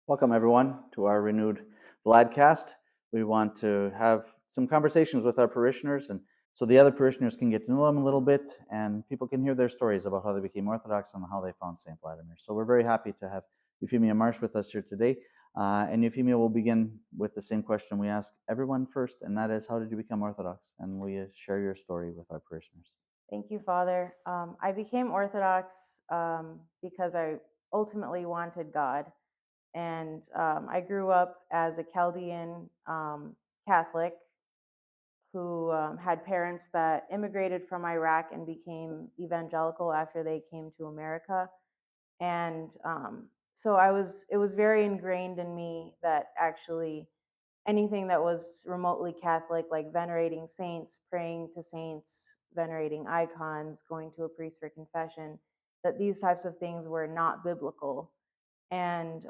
Welcome, everyone, to our renewed Vladcast. We want to have some conversations with our parishioners, and so the other parishioners can get to know them a little bit, and people can hear their stories about how they became Orthodox and how they found St. Vladimir. So we're very happy to have Euphemia Marsh with us here today. And Euphemia will begin with the same question we ask everyone first, and that is, how did you become Orthodox? And will you share your story with our parishioners? Thank you, Father. I became Orthodox because I ultimately wanted God. And I grew up as a Chaldean Catholic who had parents that immigrated from Iraq and became evangelical after they came to America. And so it was very ingrained in me that actually anything that was remotely Catholic, like venerating saints, praying to saints, venerating icons, going to a priest for confession, that these types of things were not biblical. And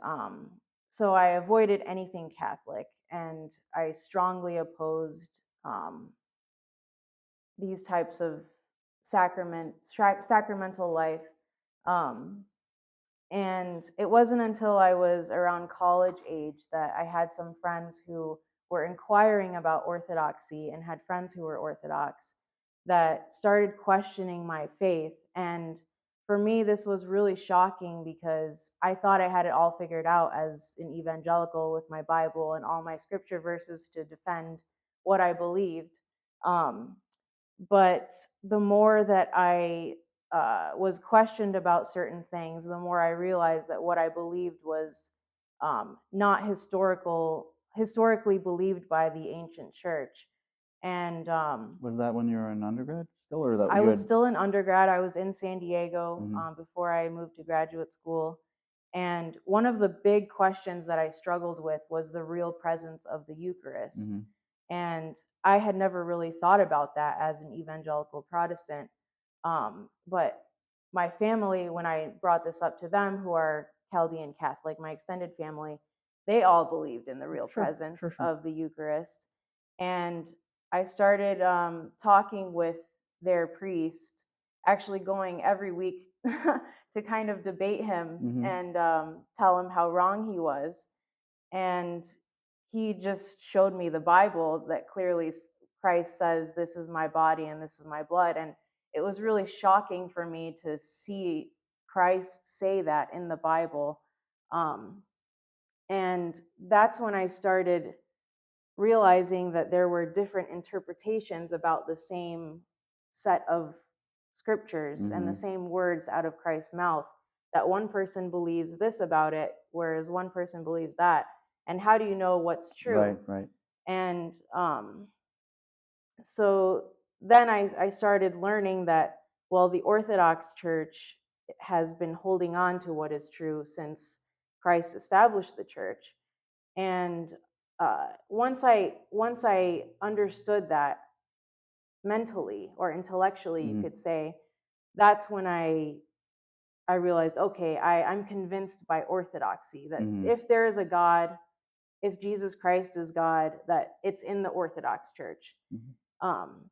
so I avoided anything Catholic, and I strongly opposed these types of sacramental life. Um, and it wasn't until I was around college age that I had some friends who were inquiring about Orthodoxy and had friends who were Orthodox that started questioning my faith. And for me, this was really shocking because I thought I had it all figured out as an evangelical with my Bible and all my scripture verses to defend what I believed. Um, but the more that I was questioned about certain things, the more I realized that what I believed was not historically believed by the ancient church. And Was that when you were in undergrad still, or that I you was had? still in undergrad. I was in San Diego Mhm. before I moved to graduate school. And one of the big questions that I struggled with was the real presence of the Eucharist. Mhm. And I had never really thought about that as an evangelical Protestant. But my family, when I brought this up to them, who are Chaldean Catholic, my extended family, they all believed in the real Sure, sure, presence sure. of the Eucharist. And I started talking with their priest, actually going every week to kind of debate him Mhm. and tell him how wrong he was. And he just showed me the Bible that clearly Christ says, "This is my body and this is my blood." And it was really shocking for me to see Christ say that in the Bible. Um, and that's when I started realizing that there were different interpretations about the same set of scriptures and the Mhm. same words out of Christ's mouth, that one person believes this about it whereas one person believes that, and how do you know what's Right, true? right. And so then I started learning that, well, the Orthodox Church has been holding on to what is true since Christ established the church. And once I understood that mentally or intellectually, you Mhm. could say, that's when I realized, okay, I'm convinced by orthodoxy that Mhm. if there is a God, if Jesus Christ is God, that it's in the Orthodox Church. Mhm. Um,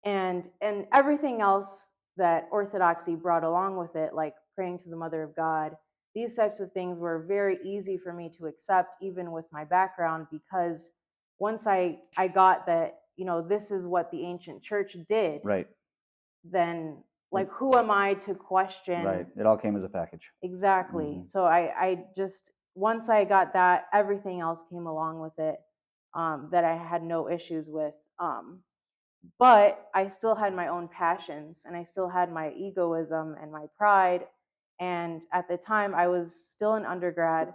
and everything else that orthodoxy brought along with it, like praying to the Mother of God, these types of things were very easy for me to accept, even with my background, because once I got that, this is what the ancient church did, Right. then, It like, who am I to right. question? It all came as a package. Exactly. Mhm. So I just, once I got that, everything else came along with it, that I had no issues with. But I still had my own passions and I still had my egoism and my pride. And at the time, I was still an undergrad,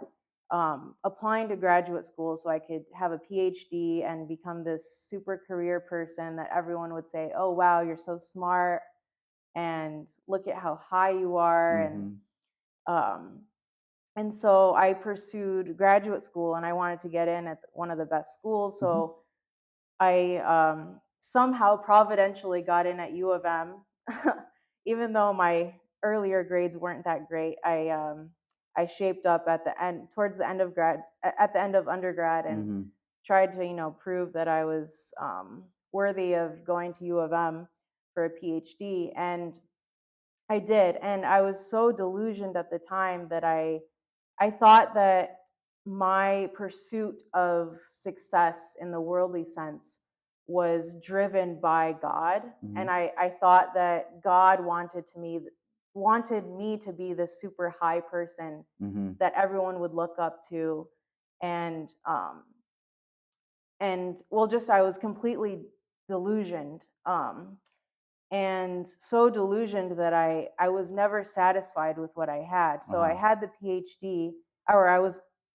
applying to graduate school so I could have a PhD and become this super career person that everyone would say, "Oh, wow, you're so smart. And look at how high you are." Mhm. Um, and so I pursued graduate school and I wanted to get in at one of the best schools. Mhm. So I somehow providentially got in at U of M, even though my earlier grades weren't that great. I shaped up at the end, towards the end of at the end of undergrad, and Mhm. tried to prove that I was worthy of going to U of M for a PhD, and I did. And I was so delusioned at the time that I thought that my pursuit of success in the worldly sense was driven by God. And I thought that God wanted me to be this super high person that everyone would look up to. And well, just I was completely delusioned. And so delusioned that I was never satisfied with what I had. So I had the PhD, or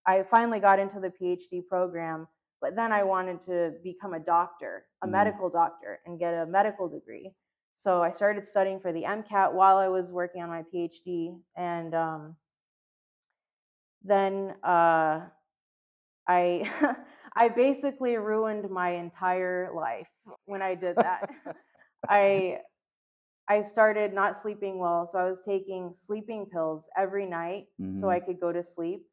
I finally got into the PhD program, but then I wanted to become a doctor, a medical doctor, and get a medical degree. So I started studying for the MCAT while I was working on my PhD, and then I I basically ruined my entire life when I did that. I I started not sleeping well, so I was taking sleeping pills every night so I could go to sleep.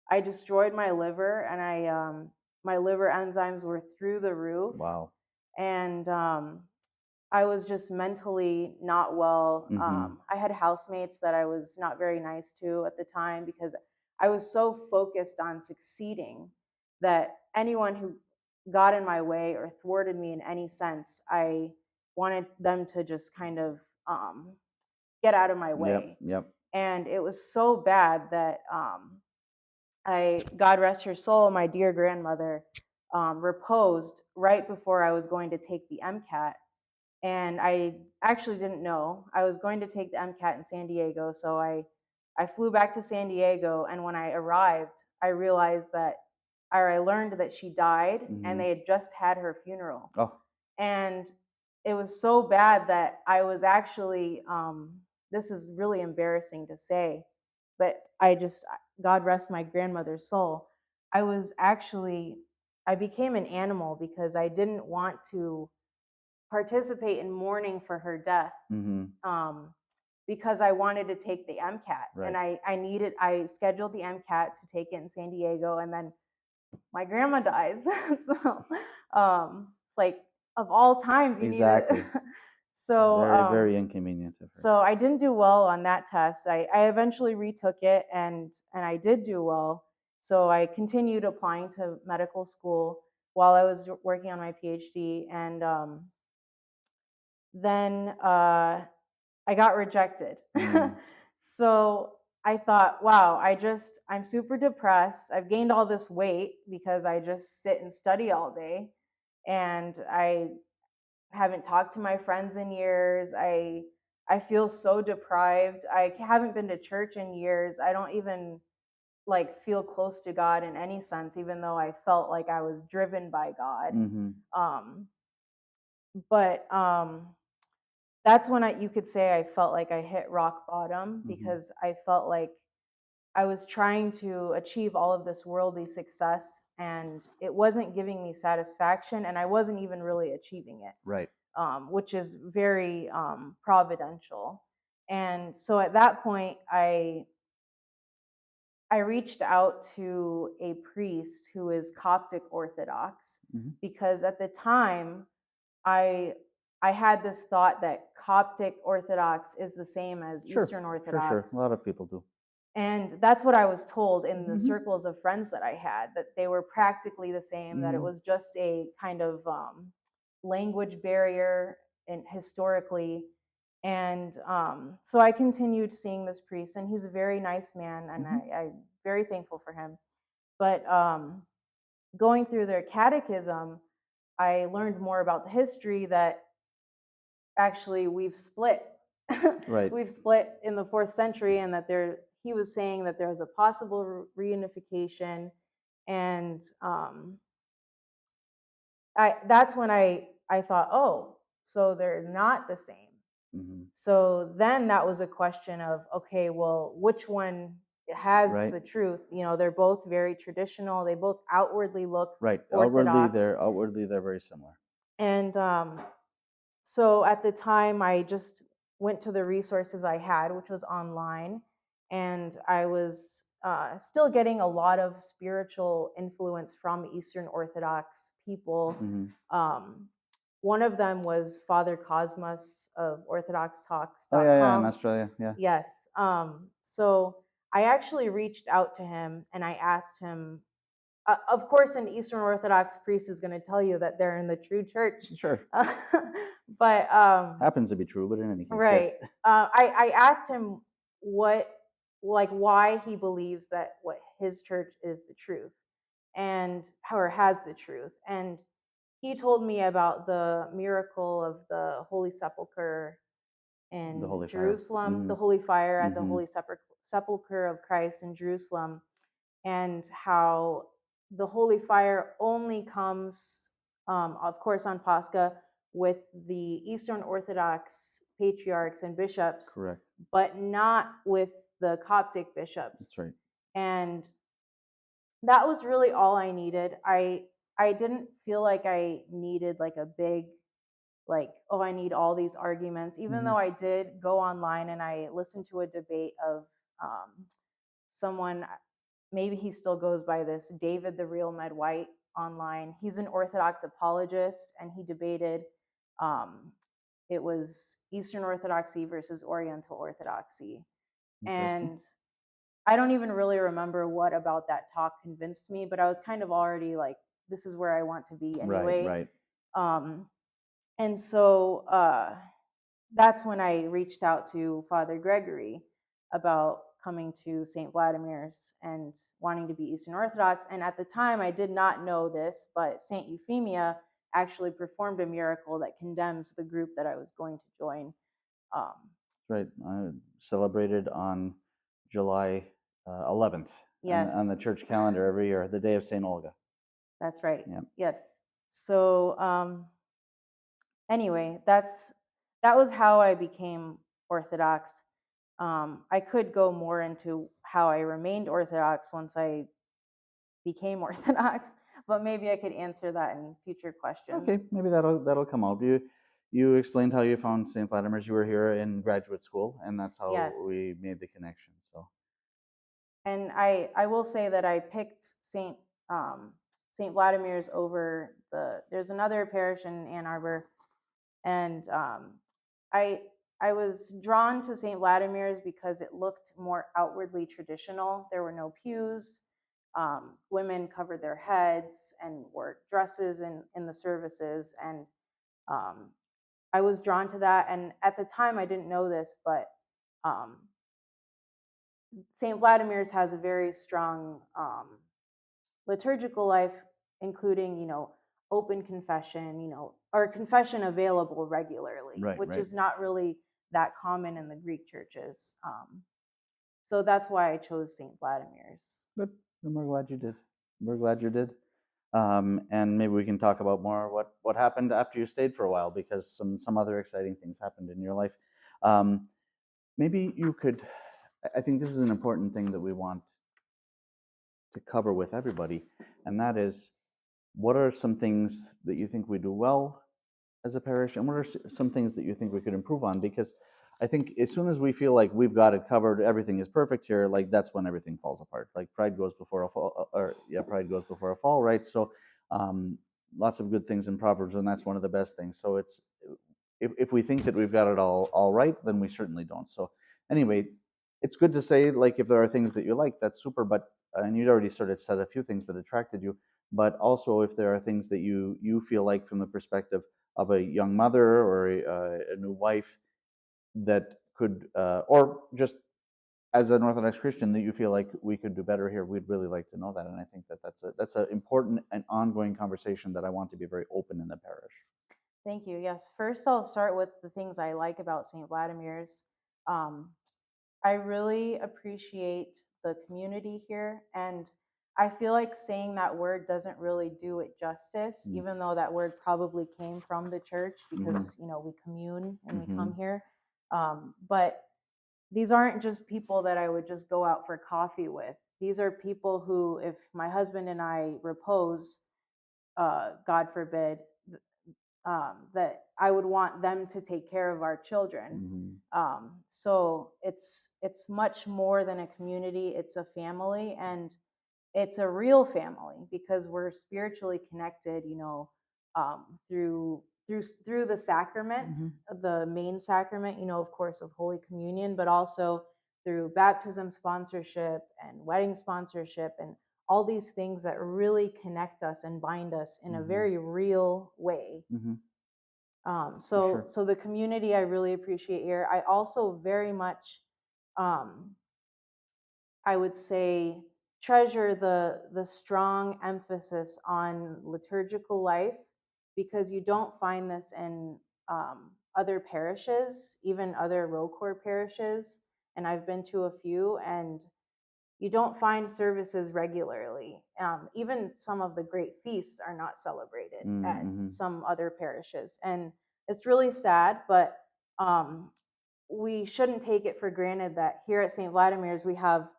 I destroyed my liver, and my liver enzymes were through the roof, Wow. and I was just mentally not well. I had housemates that I was not very nice to at the time because I was so focused on succeeding that anyone who got in my way or thwarted me in any sense, I wanted them to just kind of get out of my Yep. way. Yep. And it was so bad that God rest her soul, my dear grandmother, reposed right before I was going to take the MCAT. And I actually didn't know. I was going to take the MCAT in San Diego. So I flew back to San Diego. And when I arrived, I realized that, or I learned that she died and they had just had her funeral. Oh. And it was so bad that I was actually, this is really embarrassing to say, but God rest my grandmother's soul. I became an animal because I didn't want to participate in mourning for her death, because I wanted to take the MCAT. Right. And I scheduled the MCAT to take it in San Diego, and then my grandma dies. So it's like, of all times, you Exactly. need it. So Very inconvenient of her. so I didn't do well on that test. I eventually retook it, and I did do well. So I continued applying to medical school while I was working on my PhD, and then I got rejected. So I thought, wow, I'm super depressed. I've gained all this weight because I just sit and study all day, and I haven't talked to my friends in years. I feel so deprived. I haven't been to church in years. I don't even like feel close to God in any sense, even though I felt like I was driven by God. But that's when you could say I felt like I hit rock bottom, because I felt like I was trying to achieve all of this worldly success, and it wasn't giving me satisfaction, and I wasn't even really achieving it. Right. Which is very providential. And so at that point, I reached out to a priest who is Coptic Orthodox, because at the time I had this thought that Coptic Orthodox is the same as Eastern Orthodox. Sure. A lot of people do. And that's what I was told in the circles of friends that I had, that they were practically the same, that it was just a kind of language barrier and historically. And so I continued seeing this priest, and he's a very nice man, and I'm very thankful for him. But going through their catechism, I learned more about the history that actually we've split. Right. We've split in the 4th century, and that he was saying that there was a possible reunification. And that's when I thought, oh, so they're not the same. So then that was a question of, okay, well, which one has the truth? They're both very traditional. They both outwardly look Orthodox. Outwardly they're very similar. And so at the time, I just went to the resources I had, which was online, and I was still getting a lot of spiritual influence from Eastern Orthodox people. One of them was Father Cosmas of OrthodoxTalks.com. Oh yeah, in Australia, yeah. Yes. So I actually reached out to him, and I asked him of course, an Eastern Orthodox priest is going to tell you that they're in the true church. Sure. But Happens to be true, but in any case, right. yes. I asked him why he believes that what his church is the truth, and or has the truth. And he told me about the miracle of the Holy Sepulchre The in Holy Fire. Jerusalem, Hmm. the Holy Fire at the Hmm. Holy Sepulchre of Christ in Jerusalem, and how the Holy Fire only comes, of course, on Pascha with the Eastern Orthodox patriarchs and bishops, Correct. but not with the Coptic bishops. That's right. And that was really all I needed. I didn't feel like I needed like a big, like, oh, I need all these arguments, even though I did go online and I listened to a debate of someone, maybe he still goes by this, David the Real Med White, online. He's an Orthodox apologist, and he debated, um, it was Eastern Orthodoxy versus Oriental Orthodoxy. Interesting. And I don't even really remember what about that talk convinced me, but I was kind of already like, this is where I want to be anyway. Right. Um, and so that's when I reached out to Father Gregory about coming to St. Vladimir's and wanting to be Eastern Orthodox. And at the time, I did not know this, but St. Euphemia actually performed a miracle that condemns the group that I was going to join. Right. Celebrated on July 11th Yes, on the church calendar every year, the day of St. Olga. that's right. Yeah. Yes. So anyway, that was how I became Orthodox. I could go more into how I remained Orthodox once I became Orthodox, but maybe I could answer that in future questions. Okay, maybe that'll come out. You explained how you found St. Vladimir's. You were here in graduate school, and that's how Yes. we made the connection. So, And I will say that I picked St. Vladimir's over there's another parish in Ann Arbor, and I I was drawn to St. Vladimir's because it looked more outwardly traditional. There were no pews. Women covered their heads and wore dresses in the services, and um, I was drawn to that. And at the time, I didn't know this, but um, St. Vladimir's has a very strong liturgical life, including, open confession, or confession available regularly, right. which is not really that common in the Greek churches. So that's why I chose St. Vladimir's. Good. And we're glad you did. We're glad you did. And maybe we can talk about more what happened after you stayed for a while, because some other exciting things happened in your life. Maybe you could. I think this is an important thing that we want to cover with everybody, and that is, what are some things that you think we do well as a parish, and what are some things that you think we could improve on? Because I think as soon as we feel like we've got it covered, everything is perfect here, like that's when everything falls apart. Like pride goes before a fall, pride goes before a fall, right? So um, lots of good things in Proverbs, and that's one of the best things. So it's if we think that we've got it all right, then we certainly don't. So anyway, it's good to say, like, if there are things that you like, that's super. But and you'd already sort of said a few things that attracted you, but also if there are things that you feel like from the perspective of a young mother or a new wife that could, or just as an Orthodox Christian, that you feel like we could do better here, we'd really like to know that. And I think that that's an important and ongoing conversation that I want to be very open in the parish. Thank you. Yes. First, I'll start with the things I like about St. Vladimir's. Um, I really appreciate the community here, and I feel like saying that word doesn't really do it justice, even though that word probably came from the church because we commune and we come here. But these aren't just people that I would just go out for coffee with. These are people who, if my husband and I repose, God forbid, that I would want them to take care of our children. So it's much more than a community. It's a family, and it's a real family because we're spiritually connected. Through the sacrament, the main sacrament. Of course, of Holy Communion, but also through baptism sponsorship and wedding sponsorship and all these things that really connect us and bind us in a very real way. For sure. So the community I really appreciate here. I also very much, um, I would say, treasure the strong emphasis on liturgical life, because you don't find this in other parishes, even other ROCOR parishes. And I've been to a few, and you don't find services regularly. Even some of the great feasts are not celebrated at some other parishes. And it's really sad, but we shouldn't take it for granted that here at St. Vladimir's we have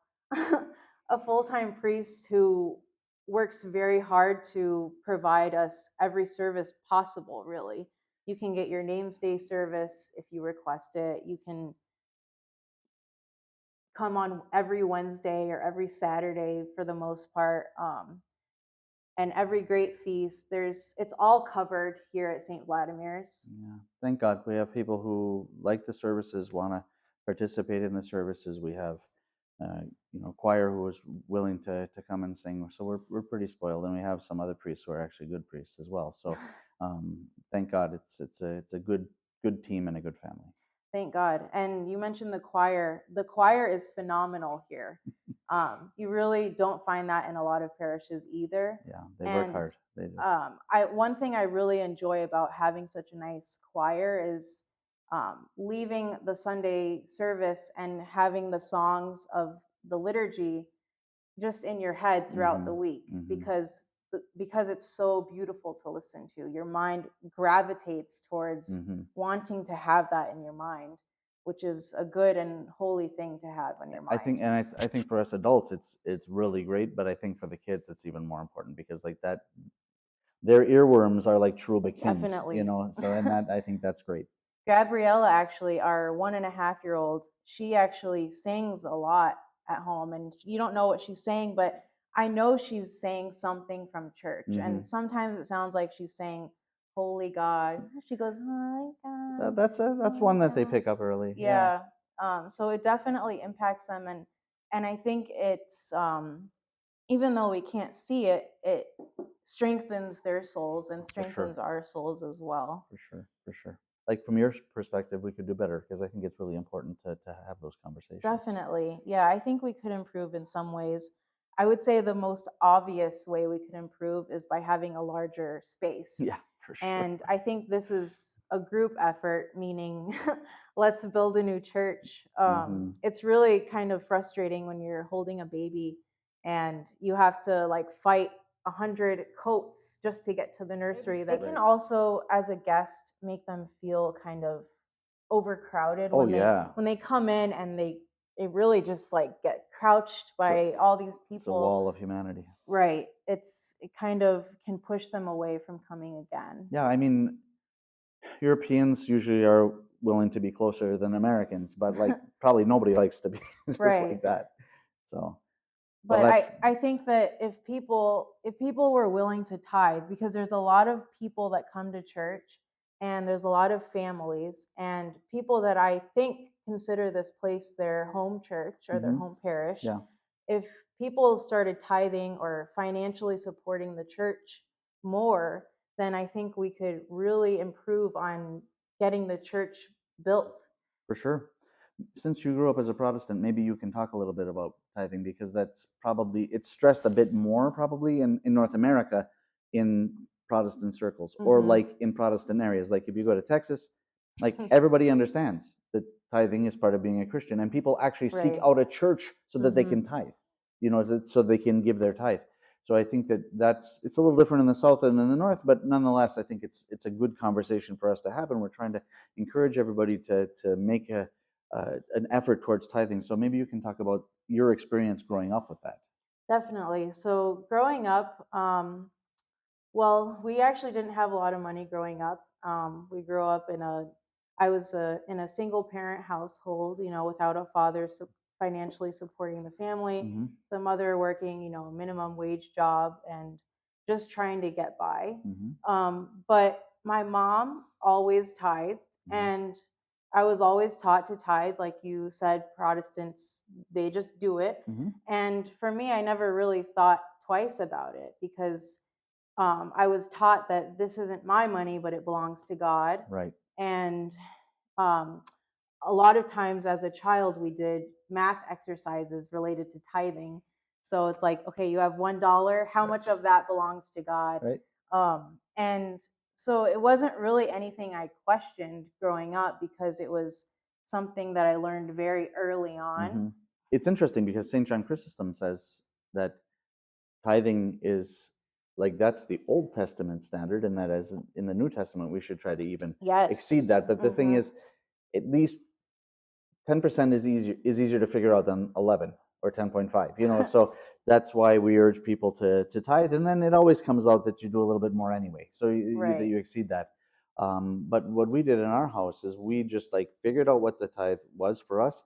a full-time priest who works very hard to provide us every service possible, really. You can get your name's day service if you request it. You can come on every Wednesday or every Saturday for the most part. And every great feast, it's all covered here at St. Vladimir's. Yeah, thank God we have people who like the services, want to participate in the services. We have, choir who is willing to come and sing. So we're pretty spoiled, and we have some other priests who are actually good priests as well. So thank God it's a good team and a good family. Thank God. And you mentioned the choir. The choir is phenomenal here. You really don't find that in a lot of parishes either. Yeah, they work hard. They do. One thing I really enjoy about having such a nice choir is leaving the Sunday service and having the songs of the liturgy just in your head throughout the week, because it's so beautiful to listen to. Your mind gravitates towards wanting to have that in your mind, which is a good and holy thing to have in your mind. I think for us adults it's really great, but I think for the kids it's even more important, because like that, their earworms are like Cherubic hymns, Definitely. So and that, I think that's great. Gabriella, actually, our 1.5-year-old, she actually sings a lot at home, and you don't know what she's saying, but I know she's saying something from church. And sometimes it sounds like she's saying "Holy God." She goes, "Holy God." That's one that they pick up early. Yeah. So it definitely impacts them, and I think it's even though we can't see it, it strengthens their souls and strengthens our souls as well. For sure. Like from your perspective, we could do better, because I think it's really important to have those conversations. Definitely. Yeah, I think we could improve in some ways. I would say the most obvious way we could improve is by having a larger space. Yeah, for sure. And I think this is a group effort, meaning let's build a new church. It's really kind of frustrating when you're holding a baby and you have to like fight 100 coats just to get to the nursery. That can also, as a guest, make them feel kind of overcrowded when they come in, and they really just like get crouched by all these people. It's a wall of humanity. Right. It kind of can push them away from coming again. Yeah, I mean, Europeans usually are willing to be closer than Americans, but like probably nobody likes to be just like that. So, but I think that if people were willing to tithe, because there's a lot of people that come to church, and there's a lot of families and people that I think consider this place their home church or their home parish. Yeah. If people started tithing or financially supporting the church more, then I think we could really improve on getting the church built. For sure. Since you grew up as a Protestant, maybe you can talk a little bit about tithing, because it's stressed a bit more probably in North America in Protestant circles, or like in Protestant areas. Like if you go to Texas, like everybody understands that tithing is part of being a Christian, and people actually seek out a church so that they can tithe, so they can give their tithe. So I think it's a little different in the South than in the North, but nonetheless, I think it's a good conversation for us to have, and we're trying to encourage everybody to make an effort towards tithing. So maybe you can talk about your experience growing up with that. Definitely. So growing up, well, we actually didn't have a lot of money growing up. We grew up I was in a single parent household, without a father financially supporting the family, the mother working, a minimum wage job and just trying to get by. But my mom always tithed, and I was always taught to tithe. Like you said, Protestants, they just do it. And for me, I never really thought twice about it because I was taught that this isn't my money, but it belongs to God. Right. And um, a lot of times as a child, we did math exercises related to tithing. So it's like, okay, you have $1. How much of that belongs to God? Right. And so it wasn't really anything I questioned growing up because it was something that I learned very early on. It's interesting because St. John Chrysostom says that tithing is like that's the Old Testament standard, and that as in the New Testament we should try to even exceed Yes. that. But the thing is, at least 10% is easier to figure out than 11 or 10.5. So that's why we urge people to tithe, and then it always comes out that you do a little bit more anyway, so that you exceed that. But what we did in our house is we just like figured out what the tithe was for us,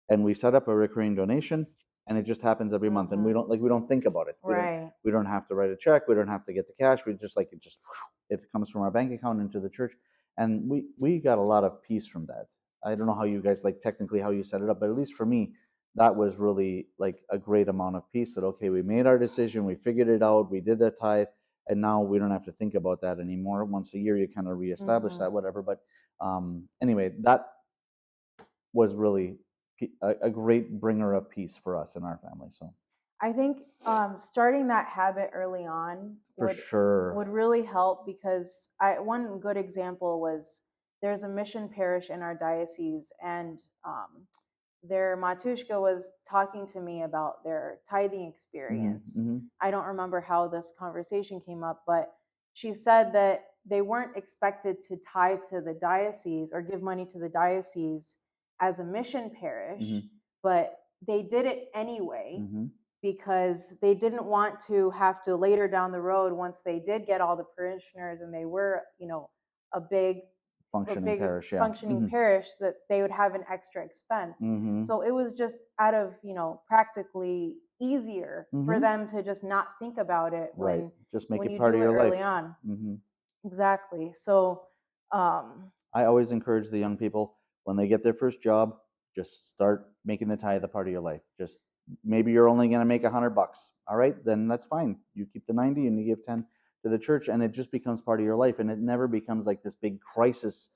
and we set up a recurring donation, and it just happens every month, and we don't think about it. We don't have to write a check, we don't have to get the cash, we just like it comes from our bank account into the church, and we got a lot of peace from that. I don't know how you guys like technically how you set it up, but at least for me that was really like a great amount of peace, that okay, we made our decision, we figured it out, we did the tithe, and now we don't have to think about that anymore. Once a year you kind of reestablish that, whatever. But anyway, that was really a great bringer of peace for us in our family. So I think starting that habit early on for sure would really help because one good example was there's a mission parish in our diocese, and their matushka was talking to me about their tithing experience. I don't remember how this conversation came up, but she said that they weren't expected to tithe to the diocese or give money to the diocese as a mission parish, but they did it anyway because they didn't want to have to later down the road, once they did get all the parishioners and they were, a big functioning parish, parish, that they would have an extra expense. So it was just out of, practically easier for them to just not think about it when just make when it you part do of it your early life. on. Exactly. So I always encourage the young people when they get their first job, just start making the tithe a part of your life. Just maybe you're only going to make $100. All right, then that's fine. You keep the 90 and you give 10 to the church, and it just becomes part of your life, and it never becomes like this big crisis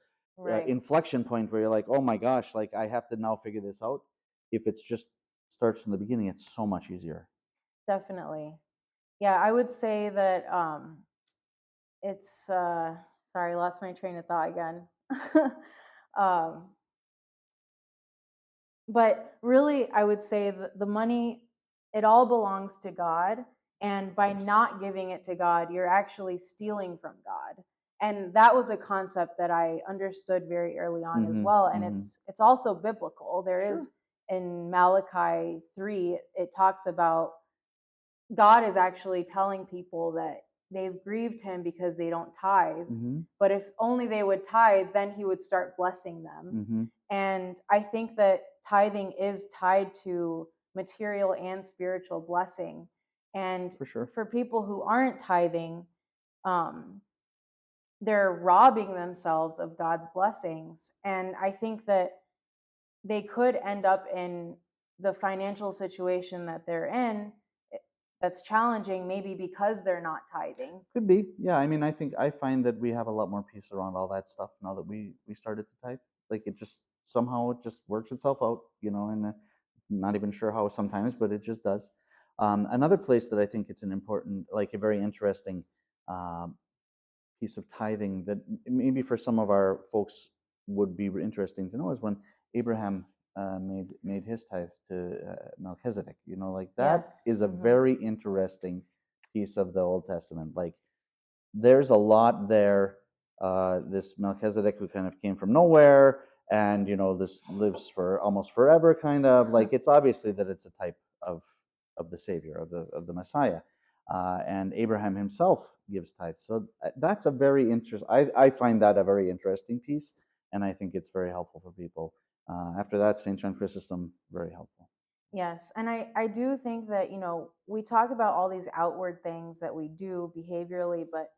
inflection point where you're like, oh my gosh, like I have to now figure this out. If it's just starts from the beginning, it's so much easier. Definitely. Yeah, I would say that it's sorry, lost my train of thought again. um, but really, I would say that the money, it all belongs to God, and by not giving it to God, you're actually stealing from God. And that was a concept that I understood very early on as well, and it's also biblical. There is in Malachi 3, it talks about God is actually telling people that they've grieved him because they don't tithe. But if only they would tithe, then he would start blessing them. And I think that tithing is tied to material and spiritual blessing. And for people who aren't tithing, they're robbing themselves of God's blessings. And I think that they could end up in the financial situation that they're in that's challenging, maybe because they're not tithing. Could be. Yeah, I mean, I find that we have a lot more peace around all that stuff now that we started to tithe. Like it just somehow it just works itself out, and not even sure how sometimes, but it just does. Another place that I think it's an important, like a very interesting piece of tithing that maybe for some of our folks would be interesting to know is when Abraham made his tithe to Melchizedek. Like that is a very interesting piece of the Old Testament. Like there's a lot there. This Melchizedek who kind of came from nowhere, and this lives for almost forever, kind of like it's obviously that it's a type of the Savior, of the Messiah. And Abraham himself gives tithes. So that's a very interesting, I find that a very interesting piece, and I think it's very helpful for people. After that, St. John Chrysostom, very helpful. Yes, and I do think that, we talk about all these outward things that we do behaviorally, but,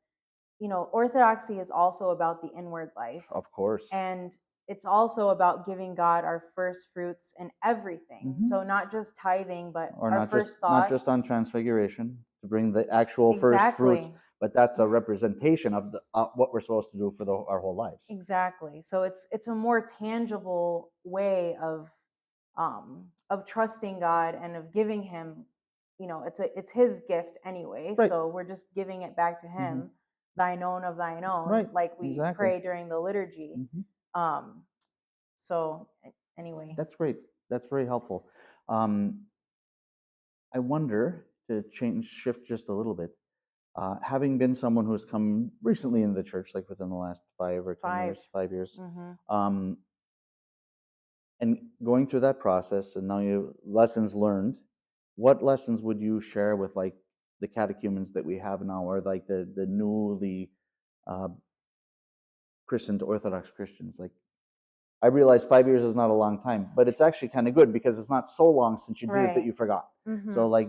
orthodoxy is also about the inward life. Of course. And it's also about giving God our first fruits in everything. So not just tithing, but or our not first just thoughts. not just on Transfiguration. to bring the actual first fruits, Exactly. but that's a representation of the what we're supposed to do for our whole lives. Exactly. So it's a more tangible way of trusting God and of giving him, it's his gift anyway. Right. So we're just giving it back to him, thine own of thine own, Right. like we Exactly. pray during the liturgy. Um so anyway. That's great. That's very helpful. I wonder, to shift just a little bit, having been someone who's come recently into the church, like within the last 5 or 10 years, 5 years, Mm-hmm. and going through that process, and now you lessons learned, what lessons would you share with like the catechumens that we have now, or like the newly uh, christened Orthodox Christians? Like, I realize 5 years is not a long time, but it's actually kind of good because it's not so long since you did it that you forgot. So like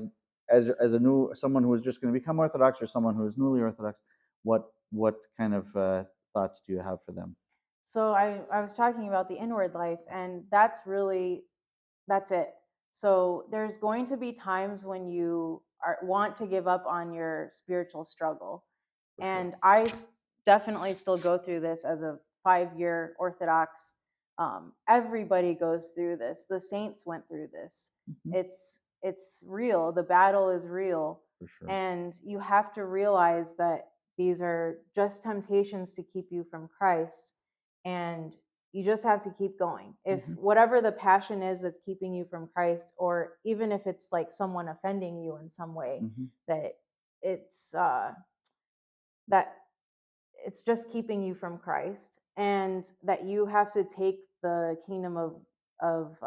as a someone who is just going to become Orthodox, or someone who is newly Orthodox, what kind of thoughts do you have for them? So I was talking about the inward life, and that's it. So there's going to be times when you want to give up on your spiritual struggle. For sure. And I definitely still go through this as a 5-year Orthodox. Everybody goes through this. The saints went through this. It's real. The battle is real. For sure. And you have to realize that these are just temptations to keep you from Christ. And you just have to keep going. If whatever the passion is that's keeping you from Christ, or even if it's like someone offending you in some way, that it's that it's just keeping you from Christ, and that you have to take the kingdom of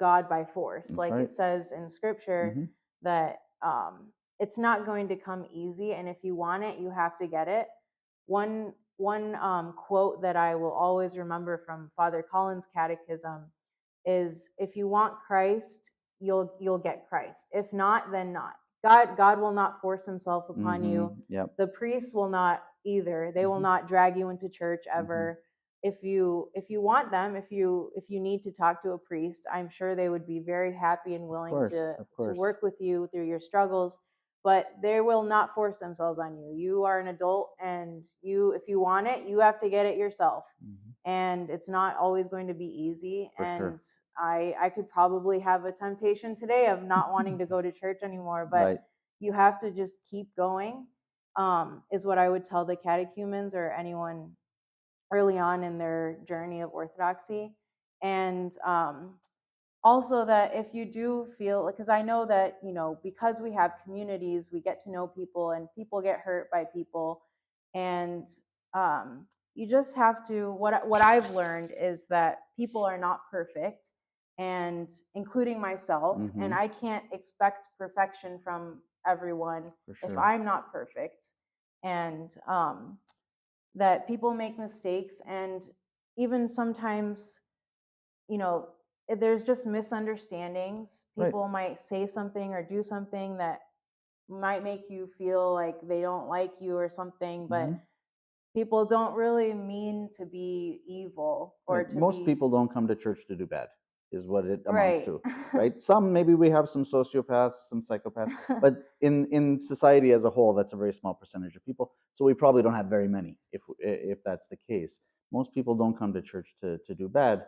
God by force. That's like right. It says in Scripture that it's not going to come easy, and if you want it, you have to get it. One quote that I will always remember from Father Colin's catechism is, if you want Christ, you'll get Christ. If not, then not. God will not force himself upon you. Yep. The priests will not either. They will not drag you into church ever. If you want them, if you need to talk to a priest, I'm sure they would be very happy and willing to work with you through your struggles. But they will not force themselves on you. You are an adult, and if you want it, you have to get it yourself. And it's not always going to be easy. And I could probably have a temptation today of not wanting to go to church anymore, but you have to just keep going, is what I would tell the catechumens or anyone early on in their journey of orthodoxy. And also, that if you do feel, because I know that, because we have communities, we get to know people, and people get hurt by people. And you just have to, what I've learned is that people are not perfect, and including myself, and I can't expect perfection from everyone if I'm not perfect. And that people make mistakes, and even sometimes, there's just misunderstandings. People might say something or do something that might make you feel like they don't like you or something, but people don't really mean to be evil or to most be... people don't come to church to do bad, is what it amounts to, right? Some, maybe we have some sociopaths, some psychopaths, but in society as a whole, that's a very small percentage of people. So we probably don't have very many, if that's the case. Most people don't come to church to do bad.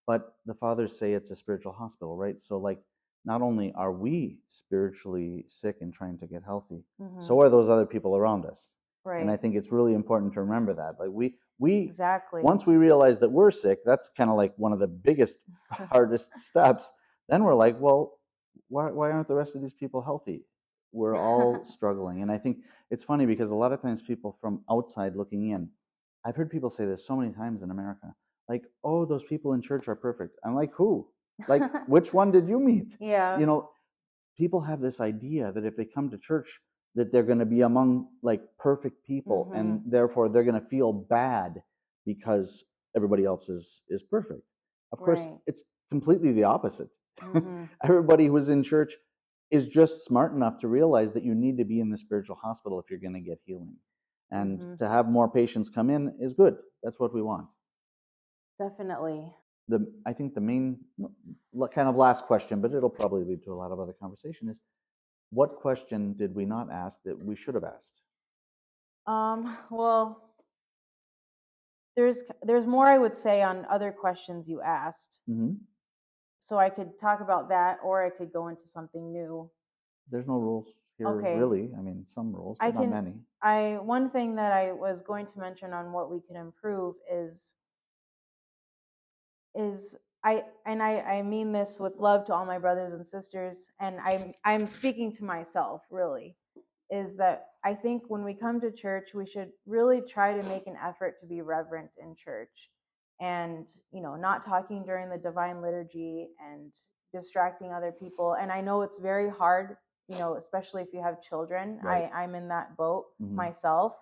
But the fathers say it's a spiritual hospital, right? So like, not only are we spiritually sick and trying to get healthy, so are those other people around us. And I think it's really important to remember that. Like we once we realize that we're sick, that's kind of like one of the biggest, hardest steps. Then we're like, well, why aren't the rest of these people healthy? We're all struggling. And I think it's funny because a lot of times people from outside looking in, I've heard people say this so many times in America, like, oh, those people in church are perfect. I'm like, who? Like, which one did you meet? People have this idea that if they come to church, that they're going to be among like perfect people, and therefore they're going to feel bad because everybody else is perfect. Of course, it's completely the opposite. Everybody who's in church is just smart enough to realize that you need to be in the spiritual hospital if you're going to get healing. And to have more patients come in is good. That's what we want. Definitely. I think the main kind of last question, but it'll probably lead to a lot of other conversation, is What question did we not ask that we should have asked? Well, there's more I would say on other questions you asked. Mm-hmm. So I could talk about that, or I could go into something new. There's no rules here, Okay. really. I mean, some rules, I but not can many. I one thing that I was going to mention on what we can improve is I mean this with love to all my brothers and sisters, and I'm speaking to myself really, is that I think when we come to church, we should really try to make an effort to be reverent in church, and not talking during the divine liturgy and distracting other people. And I know it's very hard, especially if you have children. Right. I'm in that boat Mm-hmm. myself.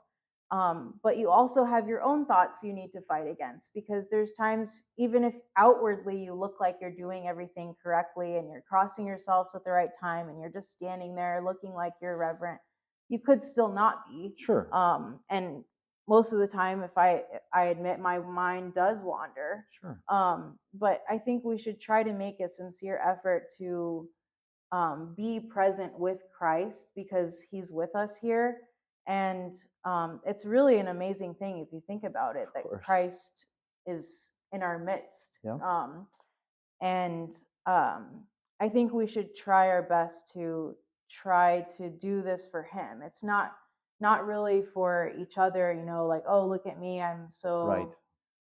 But you also have your own thoughts you need to fight against, because there's times, even if outwardly you look like you're doing everything correctly and you're crossing yourselves at the right time and you're just standing there looking like you're reverent, you could still not be. Sure. And most of the time, if I admit, my mind does wander. Sure. But I think we should try to make a sincere effort to be present with Christ, because he's with us here. And it's really an amazing thing if you think about it, that course. Christ is in our midst. Yeah. And I think we should try our best to try to do this for him. It's not really for each other, like, oh, look at me, Right.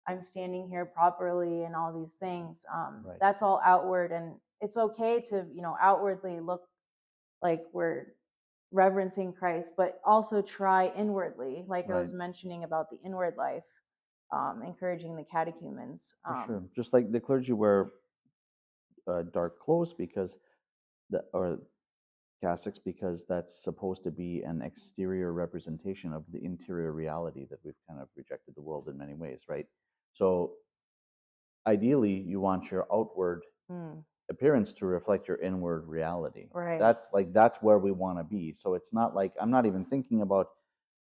I'm standing here properly and all these things. Right. That's all outward, and it's okay to outwardly look like we're reverencing Christ, but also try inwardly, like I Right. was mentioning about the inward life, encouraging the catechumens. For sure. Just like the clergy wear dark clothes because or cassocks, because that's supposed to be an exterior representation of the interior reality that we've kind of rejected the world in many ways, right? So ideally, you want your outward appearance to reflect your inward reality. Right. That's where we want to be. So it's not like I'm not even thinking about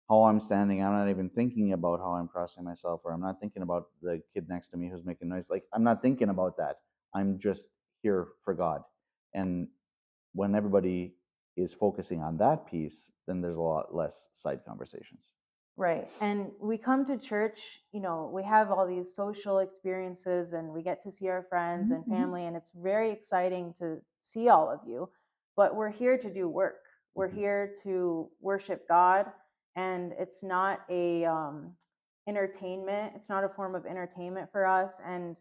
how I'm standing. I'm not even thinking about how I'm crossing myself, or I'm not thinking about the kid next to me who's making noise. Like, I'm not thinking about that. I'm just here for God. And when everybody is focusing on that piece, then there's a lot less side conversations. Right. And we come to church, we have all these social experiences and we get to see our friends and family, and it's very exciting to see all of you. But we're here to do work. We're here to worship God, and it's not a entertainment. It's not a form of entertainment for us. And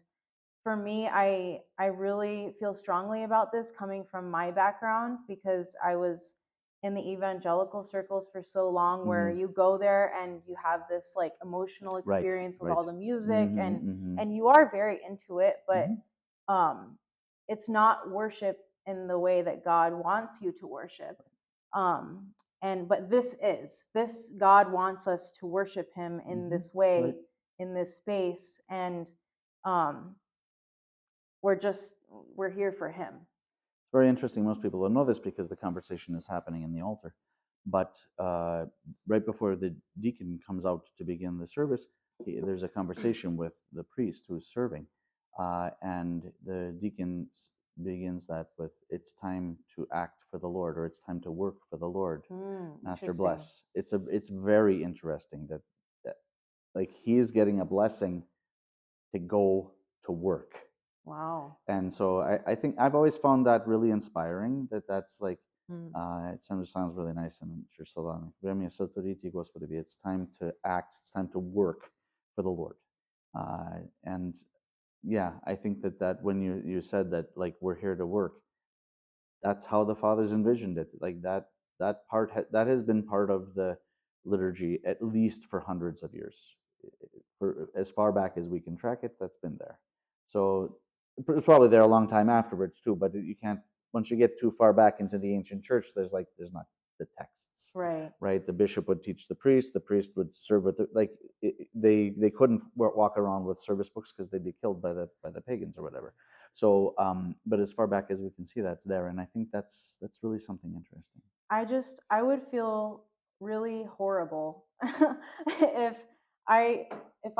for me, I really feel strongly about this, coming from my background, because I was in the evangelical circles for so long, where you go there and you have this like emotional experience with all the music, and you are very into it, but it's not worship in the way that God wants you to worship. But this God wants us to worship him in this way, Right. in this space, and we're here for him. It's very interesting. Most people don't know this because the conversation is happening in the altar. But right before the deacon comes out to begin the service, there's a conversation with the priest who's serving. And the deacon begins that with, "It's time to act for the Lord," or "It's time to work for the Lord. Master bless." It's very interesting that like he is getting a blessing to go to work. Wow. And so I think I've always found that really inspiring, that's like, it sounds really nice in Church Slavonic. It's time to act, it's time to work for the Lord. And yeah, I think that when you said that, like, we're here to work, that's how the fathers envisioned it. Like that part that has been part of the liturgy at least for hundreds of years. For as far back as we can track it, that's been there. So it's probably there a long time afterwards too, but you can't, once you get too far back into the ancient church, there's not the texts, right? The bishop would teach the priest would serve with they couldn't walk around with service books because they'd be killed by the pagans or whatever. So but as far back as we can see, that's there, and I think that's really something interesting. I would feel really horrible if I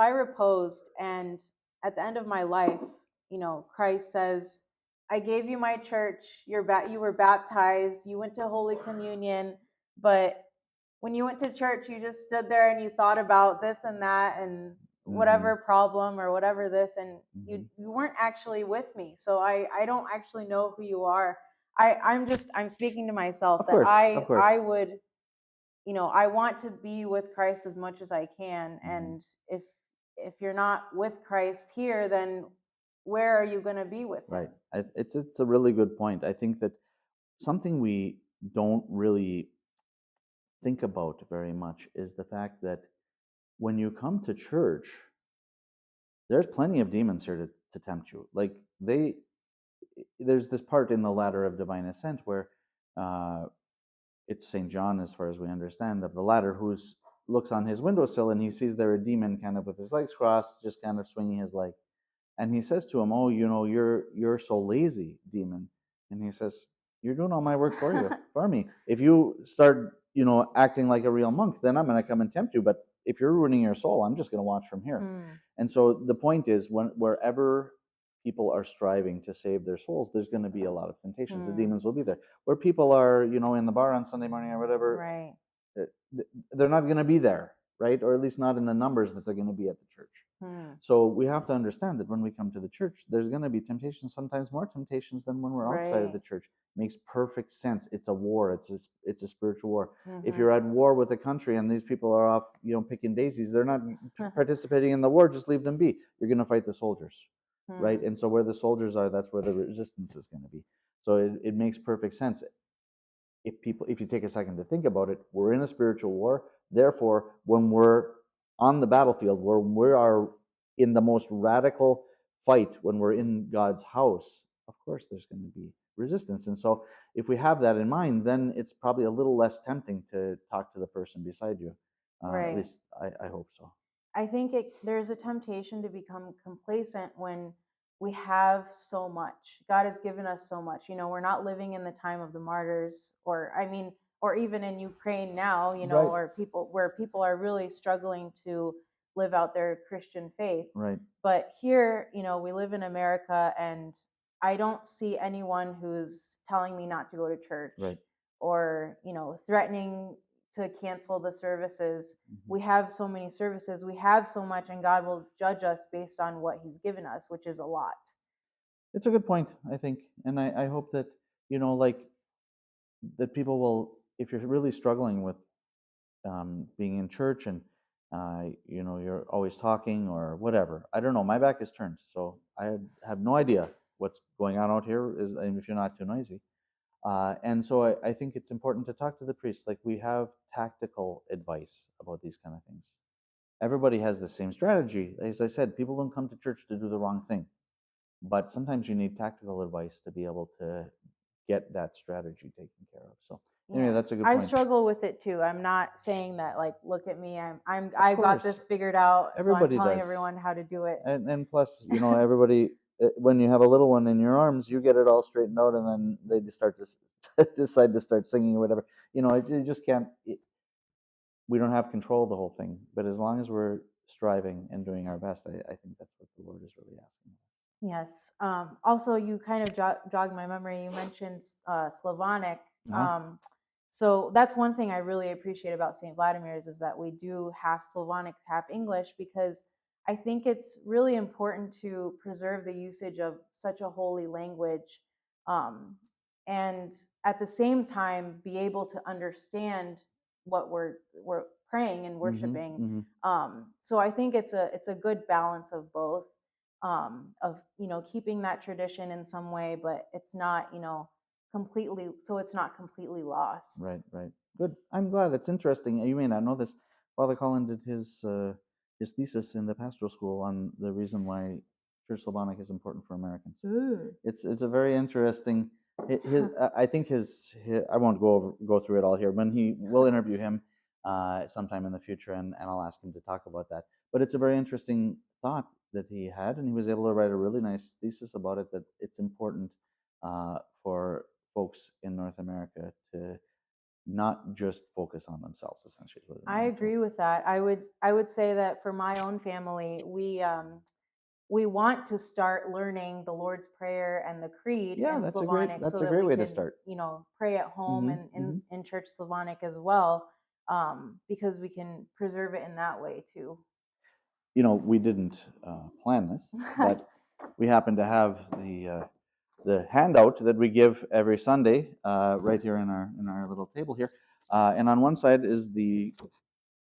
reposed and at the end of my life, Christ says, I gave you my church. You were baptized. You went to Holy Communion, but when you went to church, you just stood there and you thought about this and that and whatever problem or whatever this, and you weren't actually with me. So I don't actually know who you are. I'm speaking to myself Of that course, of course. I would, I want to be with Christ as much as I can. And if you're not with Christ here, then where are you going to be with Right. him? It's a really good point. I think that something we don't really think about very much is the fact that when you come to church, there's plenty of demons here to tempt you. Like there's this part in the ladder of divine ascent where uh, it's St. John, as far as we understand, of the ladder, who's looks on his windowsill and he sees there a demon kind of with his legs crossed, just kind of swinging his leg. And he says to him, "Oh, you're so lazy, demon." And he says, "You're doing all my work for you, for me. If you start, acting like a real monk, then I'm going to come and tempt you. But if you're ruining your soul, I'm just going to watch from here." And so the point is, wherever people are striving to save their souls, there's going to be a lot of temptations. The demons will be there. Where people are, in the bar on Sunday morning or whatever, Right. they're not going to be there, right? Or at least not in the numbers that they're going to be at the church. So we have to understand that when we come to the church, there's going to be temptations, sometimes more temptations than when we're outside of the church. Makes perfect sense. It's a war. It's a spiritual war. If you're at war with a country and these people are off, picking daisies, they're not participating in the war. Just leave them be. You're going to fight the soldiers, right? And so where the soldiers are, that's where the resistance is going to be. So it makes perfect sense. If you take a second to think about it, we're in a spiritual war. Therefore, when we're on the battlefield, where we are in the most radical fight, when we're in God's house, of course there's going to be resistance. And so if we have that in mind, then it's probably a little less tempting to talk to the person beside you. At least I hope so. I think there's a temptation to become complacent when we have so much. God has given us so much. We're not living in the time of the martyrs, or even in Ukraine now, or where people are really struggling to live out their Christian faith. Right. But here, we live in America, and I don't see anyone who's telling me not to go to church, Right. or, threatening to cancel the services. We have so many services, we have so much, and God will judge us based on what he's given us, which is a lot. It's a good point, I think. And I hope that, like that people will, if you're really struggling with being in church and you're always talking or whatever. I don't know. My back is turned, so I have no idea what's going on out here. If you're not too noisy, and so I think it's important to talk to the priest. Like we have tactical advice about these kind of things. Everybody has the same strategy. As I said, people don't come to church to do the wrong thing, but sometimes you need tactical advice to be able to get that strategy taken care of. So anyway, that's a good point. I struggle with it too. I'm not saying that like, look at me, I got this figured out. Everybody so I'm telling does. everyone how to do it. And plus, everybody, when you have a little one in your arms, you get it all straightened out, and then they just start to decide to start singing or whatever. You just can't. We don't have control of the whole thing, but as long as we're striving and doing our best, I think that's what the Lord is really asking. Yes. Also, you kind of jogged my memory. You mentioned Slavonic. So that's one thing I really appreciate about St. Vladimir's is that we do half Slavonic, half English, because I think it's really important to preserve the usage of such a holy language, and at the same time be able to understand what we're praying and worshiping. So I think it's a good balance of both, of keeping that tradition in some way, but it's not completely, so it's not completely lost. Right. Good. I'm glad. It's interesting. You may not know this. Father Colin did his thesis in the pastoral school on the reason why Church Slavonic is important for Americans. It's a very interesting. I think his I won't go through it all here. When we'll interview him sometime in the future, and I'll ask him to talk about that. But it's a very interesting thought that he had, and he was able to write a really nice thesis about it. That it's important for folks in North America to not just focus on themselves. Essentially, I agree with that. I would say that for my own family, we want to start learning the Lord's Prayer and the Creed Yeah, in Slavonic so that's a that great we way to can, start. pray at home Hmm. and Hmm. in church Slavonic as well, because we can preserve it in that way too. We didn't plan this, but we happen to have the handout that we give every Sunday right here in our little table here, and on one side is the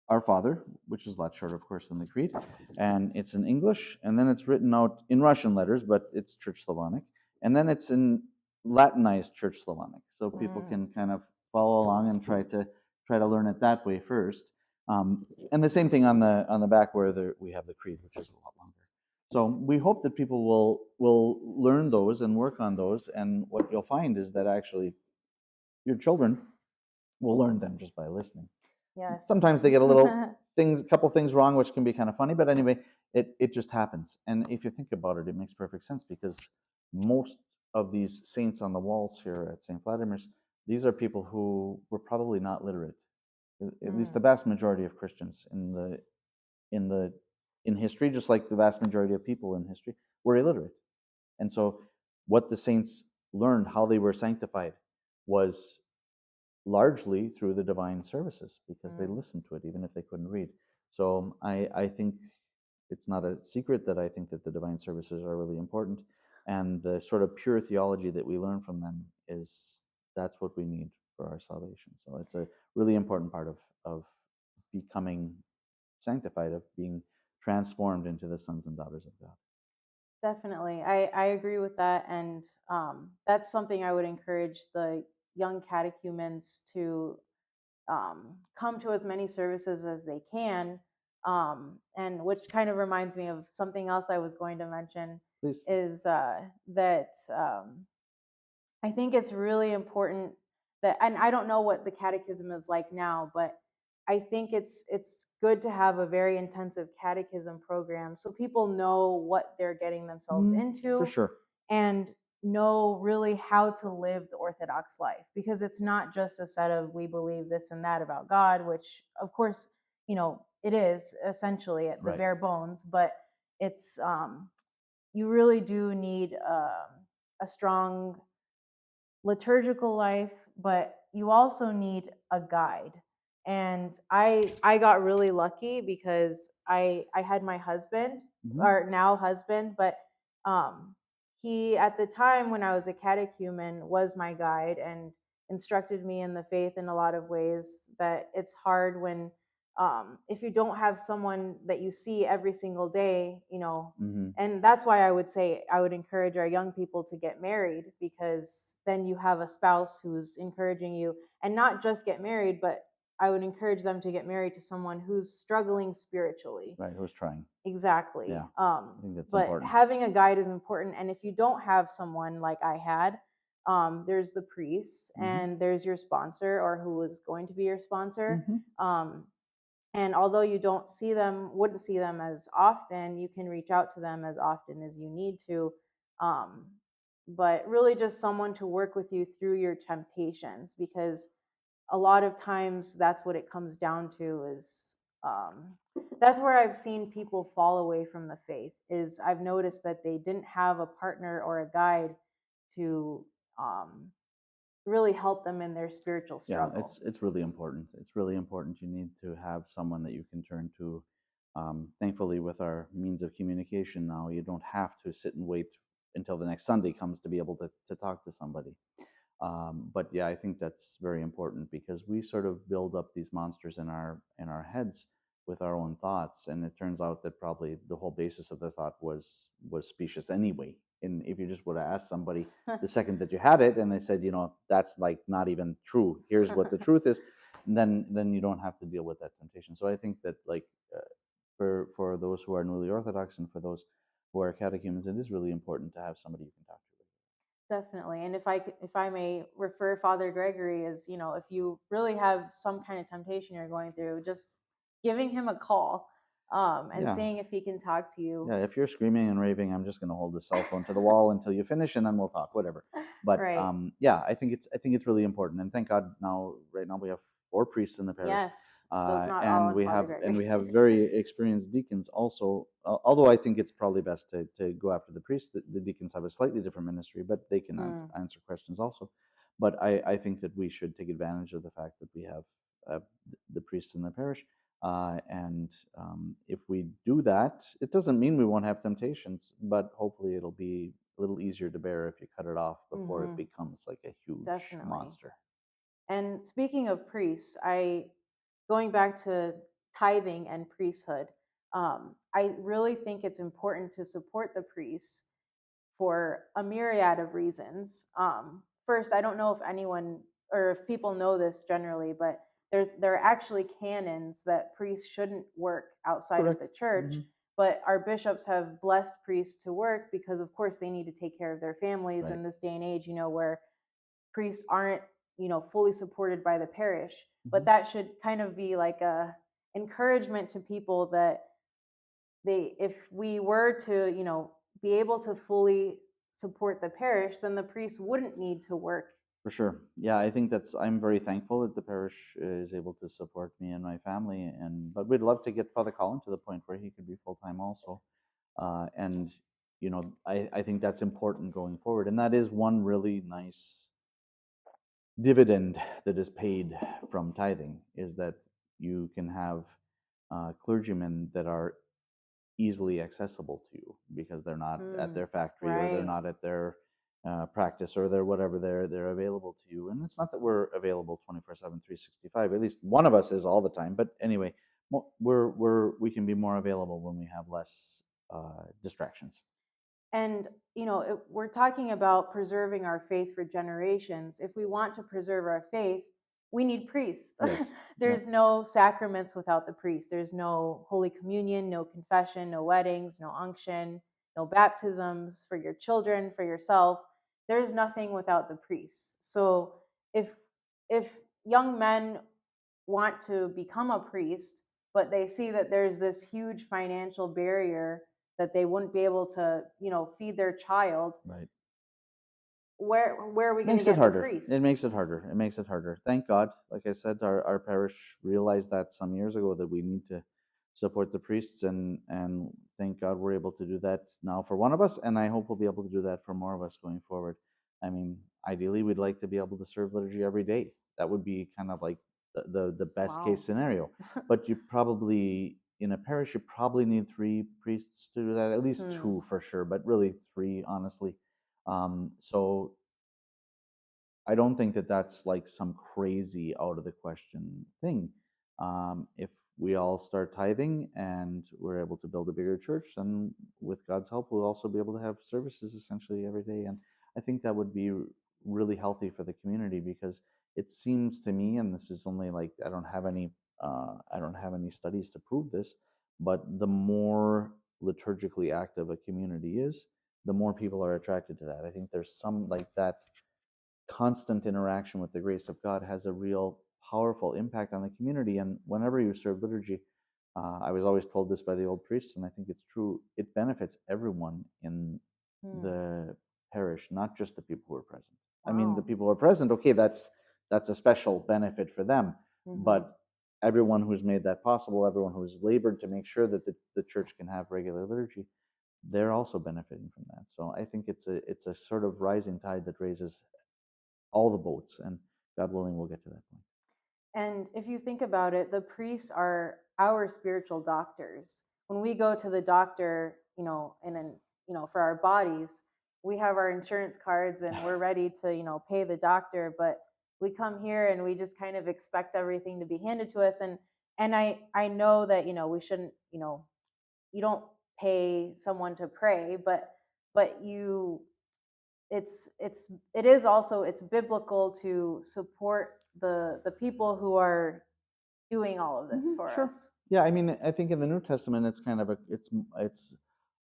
Our Father, which is a lot shorter, of course, than the Creed, and it's in English, and then it's written out in Russian letters, but it's Church Slavonic, and then it's in Latinized Church Slavonic, so people can kind of follow along and try to learn it that way first. And the same thing on the back where we have the Creed, which is a lot longer. So we hope that people will learn those and work on those, and what you'll find is that actually your children will learn them just by listening. Yes. Sometimes they get a couple things wrong, which can be kind of funny, but anyway, it just happens. And if you think about it, it makes perfect sense because most of these saints on the walls here at St. Vladimir's, these are people who were probably not literate. At least the vast majority of Christians in history, just like the vast majority of people in history, were illiterate. And so what the saints learned, how they were sanctified, was largely through the divine services because they listened to it even if they couldn't read. So I think it's not a secret that I think that the divine services are really important, and the sort of pure theology that we learn from them that's what we need for our salvation. So it's a really important part of becoming sanctified, of being transformed into the sons and daughters of God. Definitely. I agree with that. And that's something I would encourage the young catechumens to come to as many services as they can. And which kind of reminds me of something else I was going to mention. Please. Is that I think it's really important that, and I don't know what the catechism is like now, but I think it's good to have a very intensive catechism program so people know what they're getting themselves into, for sure, and know really how to live the Orthodox life, because it's not just a set of we believe this and that about God, which of course it is essentially at the right. bare bones, but it's you really do need a strong liturgical life, but you also need a guide. And I got really lucky because I had my husband, or now husband, but he, at the time when I was a catechumen, was my guide and instructed me in the faith in a lot of ways that it's hard when if you don't have someone that you see every single day, and that's why I would say I would encourage our young people to get married, because then you have a spouse who's encouraging you, and not just get married, but I would encourage them to get married to someone who's struggling spiritually. Right, who's trying. Exactly. Yeah, I think that's but important. having a guide is important. And if you don't have someone like I had, there's the priest and there's your sponsor, or who is going to be your sponsor. And although you wouldn't see them as often, you can reach out to them as often as you need to. But really just someone to work with you through your temptations, because a lot of times that's what it comes down to, is that's where I've seen people fall away from the faith. Is I've noticed that they didn't have a partner or a guide to really help them in their spiritual struggle. Yeah, it's really important. It's really important. You need to have someone that you can turn to. Thankfully, with our means of communication now, you don't have to sit and wait until the next Sunday comes to be able to talk to somebody. But yeah, I think that's very important, because we sort of build up these monsters in our heads with our own thoughts, and it turns out that probably the whole basis of the thought was specious anyway. And if you just would have asked somebody the second that you had it, and they said, that's like not even true, here's what the truth is, then you don't have to deal with that temptation. So I think that, like, for those who are newly Orthodox and for those who are catechumens, it is really important to have somebody you can talk to. Definitely. And if I may refer Father Gregory, as if you really have some kind of temptation you're going through, just giving him a call, and Yeah. seeing if he can talk to you. Yeah, if you're screaming and raving, I'm just going to hold the cell phone to the wall until you finish, and then we'll talk, whatever. But Right. yeah, I think it's really important, and thank God right now we have 4 priests in the parish. Yes. So it's not all on Father Gregory. We have very experienced deacons also. Although I think it's probably best to go after the priests. The deacons have a slightly different ministry, but they can answer questions also. But I think that we should take advantage of the fact that we have the priests in the parish. And if we do that, it doesn't mean we won't have temptations, but hopefully it'll be a little easier to bear if you cut it off before it becomes like a huge Definitely. monster. And speaking of priests, going back to tithing and priesthood, I really think it's important to support the priests for a myriad of reasons. First, I don't know if anyone or if people know this generally, but there are actually canons that priests shouldn't work outside of the church. But our bishops have blessed priests to work because, of course, they need to take care of their families in this day and age, where priests aren't, fully supported by the parish. But that should kind of be like a encouragement to people that if we were to, be able to fully support the parish, then the priest wouldn't need to work. For sure. Yeah, I think I'm very thankful that the parish is able to support me and my family. But we'd love to get Father Colin to the point where he could be full-time also. And, I think that's important going forward. And that is one really nice dividend that is paid from tithing, is that you can have clergymen that are easily accessible to you because they're not at their factory or they're not at their practice or they're whatever, they're available to you. And it's not that we're available 24/7, 365. At least one of us is all the time. But anyway, we can be more available when we have less distractions. And, we're talking about preserving our faith for generations. If we want to preserve our faith, we need priests. Yes. There's no sacraments without the priest. There's no Holy Communion, no confession, no weddings, no unction, no baptisms for your children, for yourself. There's nothing without the priests. So if young men want to become a priest, but they see that there's this huge financial barrier that they wouldn't be able to, feed their child. Right. Where are we going to get the priests? It makes it harder. It makes it harder. Thank God, like I said, our parish realized that some years ago that we need to support the priests, and thank God we're able to do that now for one of us, and I hope we'll be able to do that for more of us going forward. I mean, ideally, we'd like to be able to serve liturgy every day. That would be kind of like the best case scenario. But you probably, in a parish, you probably need 3 priests to do that, at least 2 for sure, but really 3, honestly. So I don't think that that's like some crazy out of the question thing. If we all start tithing and we're able to build a bigger church, then with God's help, we'll also be able to have services essentially every day. And I think that would be really healthy for the community, because it seems to me, and this is only like, I don't have any studies to prove this, but the more liturgically active a community is, the more people are attracted to that. I think there's some like that constant interaction with the grace of God has a real powerful impact on the community. And whenever you serve liturgy, I was always told this by the old priests, and I think it's true, it benefits everyone in the parish, not just the people who are present. I mean, the people who are present, okay, that's a special benefit for them, but everyone who's made that possible, everyone who's labored to make sure that the church can have regular liturgy, they're also benefiting from that. So I think it's a sort of rising tide that raises all the boats, and God willing, we'll get to that point. And if you think about it, the priests are our spiritual doctors. When we go to the doctor, for our bodies, we have our insurance cards and we're ready to, pay the doctor, but we come here and we just kind of expect everything to be handed to us. And I know that, we shouldn't, you don't pay someone to pray, but it is also, it's biblical to support the people who are doing all of this for us. Yeah, I mean, I think in the New Testament, it's kind of it's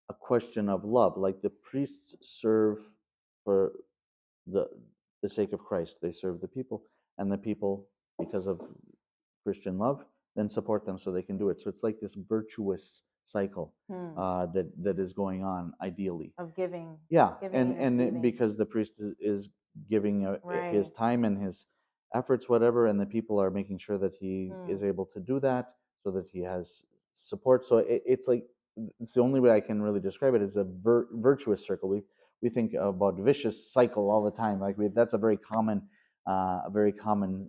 a question of love. Like the priests serve for the sake of Christ. They serve the people, and the people, because of Christian love, then support them so they can do it. So it's like this virtuous cycle that is going on, ideally, of giving. Yeah, giving and because the priest is giving his time and his efforts, whatever, and the people are making sure that he is Mm. able to do that, so that he has support. So it's like, it's the only way I can really describe it, is a virtuous circle. We think about vicious cycle all the time. Like that's a very common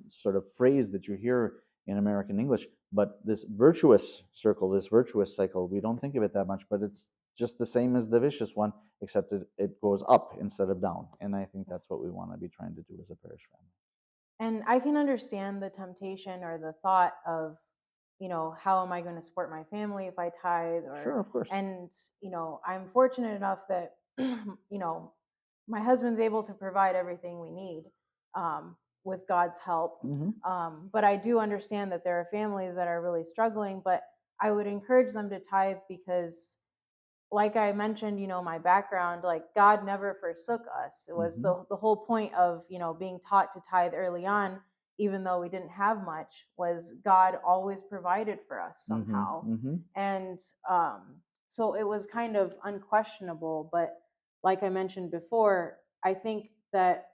sort of phrase that you hear in American English. But this virtuous circle, this virtuous cycle, we don't think of it that much, but it's just the same as the vicious one, except it goes up instead of down. And I think that's what we want to be trying to do as a parish family. And I can understand the temptation or the thought of, how am I going to support my family if I tithe? Sure, of course. And, I'm fortunate enough that, my husband's able to provide everything we need, with God's help. Hmm. But I do understand that there are families that are really struggling, but I would encourage them to tithe because, like I mentioned, my background, like God never forsook us. It was Hmm. the whole point of, being taught to tithe early on, even though we didn't have much, was God always provided for us Hmm. somehow. Hmm. And so it was kind of unquestionable. But like I mentioned before, I think that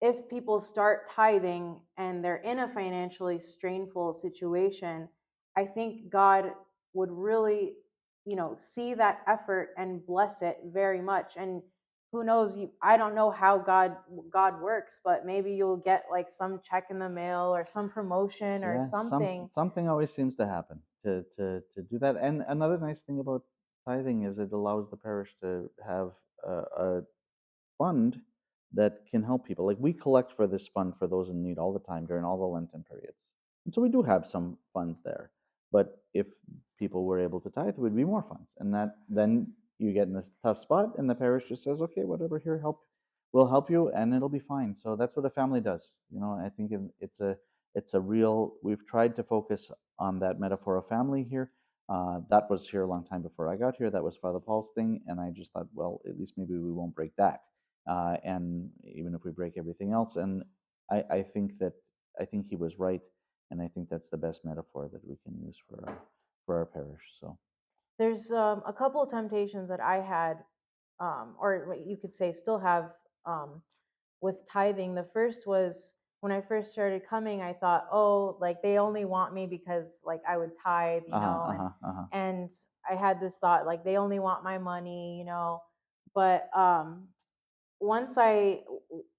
if people start tithing and they're in a financially strainful situation, I think God would really, see that effort and bless it very much. And who knows, I don't know how God works, but maybe you'll get like some check in the mail or some promotion or Yeah, something. something always seems to happen to do that. And another nice thing about tithing is it allows the parish to have a fund that can help people. Like we collect for this fund for those in need all the time during all the Lenten periods. And so we do have some funds there. But if people were able to tithe, there would be more funds. And that then you get in this tough spot and the parish just says, okay, whatever, here, help, we'll help you and it'll be fine. So that's what a family does. I think it's a real, we've tried to focus on that metaphor of family here. That was here a long time before I got here. That was Father Paul's thing. And I just thought, well, at least maybe we won't break that. And even if we break everything else, and I think he was right, and I think that's the best metaphor that we can use for our parish. So There's a couple of temptations that I had, or you could say still have, with tithing. The first was when I first started coming, I thought, oh, like they only want me because like I would tithe, uh huh, uh huh, uh huh. and I had this thought like they only want my money, But once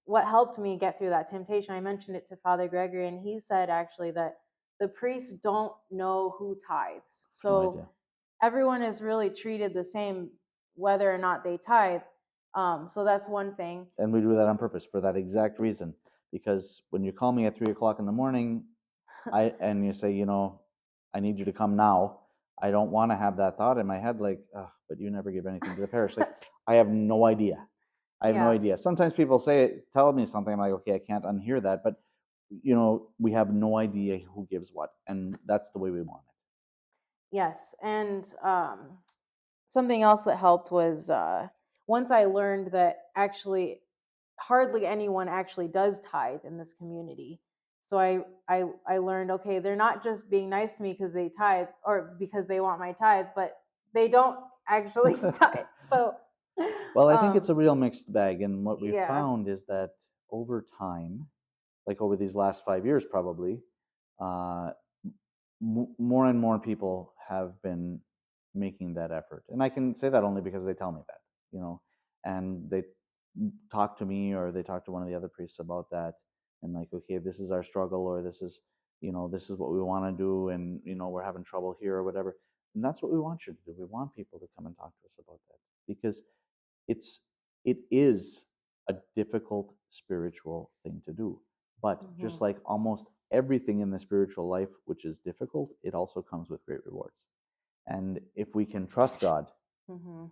what helped me get through that temptation, I mentioned it to Father Gregory, and he said actually that the priests don't know who tithes. No So idea. everyone is really treated the same whether or not they tithe. So that's one thing. And we do that on purpose for that exact reason. Because when you call me at 3 o'clock in the morning, and you say, I need you to come now. I don't want to have that thought in my head, like, oh, but you never give anything to the parish. Like, I have no idea. I have no Yeah. idea. Sometimes people tell me something. I'm like, okay, I can't unhear that. But we have no idea who gives what, and that's the way we want it. Yes. And something else that helped was once I learned that actually hardly anyone actually does tithe in this community. So I learned, okay, they're not just being nice to me because they tithe or because they want my tithe, but they don't actually tithe. So Well, I think it's a um real mixed bag, and what we've yeah. found is that over time, like over these last 5 years, probably, uh, more and more people have been making that effort. And I can say that only because they tell me that, and they talk to me or they talk to one of the other priests about that, and like, okay, this is our struggle, or this is what we want to do, and we're having trouble here or whatever. And that's what we want you to do. We want people to come and talk to us about that, because it's it is a difficult spiritual thing to do. But Hmm. just like almost everything in the spiritual life which is difficult, it also comes with great rewards. And if we can trust God, Hmm.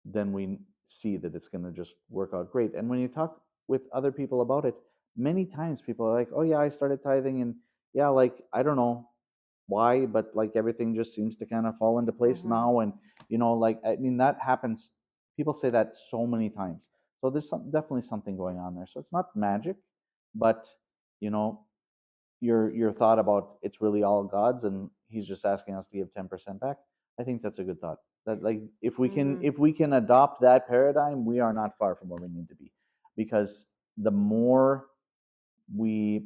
then we see that it's going to just work out great. And when you talk with other people about it, many times people are like, oh yeah, I started tithing, and yeah, like, I don't know why, but like everything just seems to kind of fall into place Hmm. now. And like, I mean, that happens. People say that so many times. So there's definitely something going on there. So it's not magic, but you know your thought about it's really all God's and he's just asking us to give 10% back. I think that's a good thought. That, like, Hmm. if we can adopt that paradigm, we are not far from where we need to be. Because the more we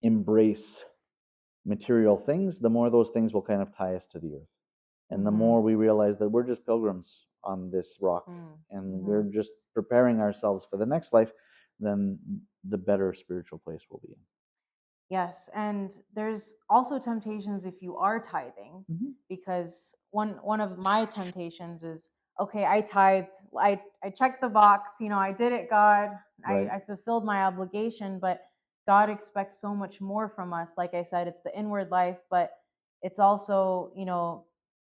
embrace material things, the more those things will kind of tie us to the earth. And the more we realize that we're just pilgrims on this rock and we're just preparing ourselves for the next life, then the better spiritual place we'll be in. Yes, and there's also temptations if you are tithing, because one of my temptations is, okay, I tithed, I checked the box, I did it, God, Right. I fulfilled my obligation, but God expects so much more from us. Like I said, it's the inward life, but it's also,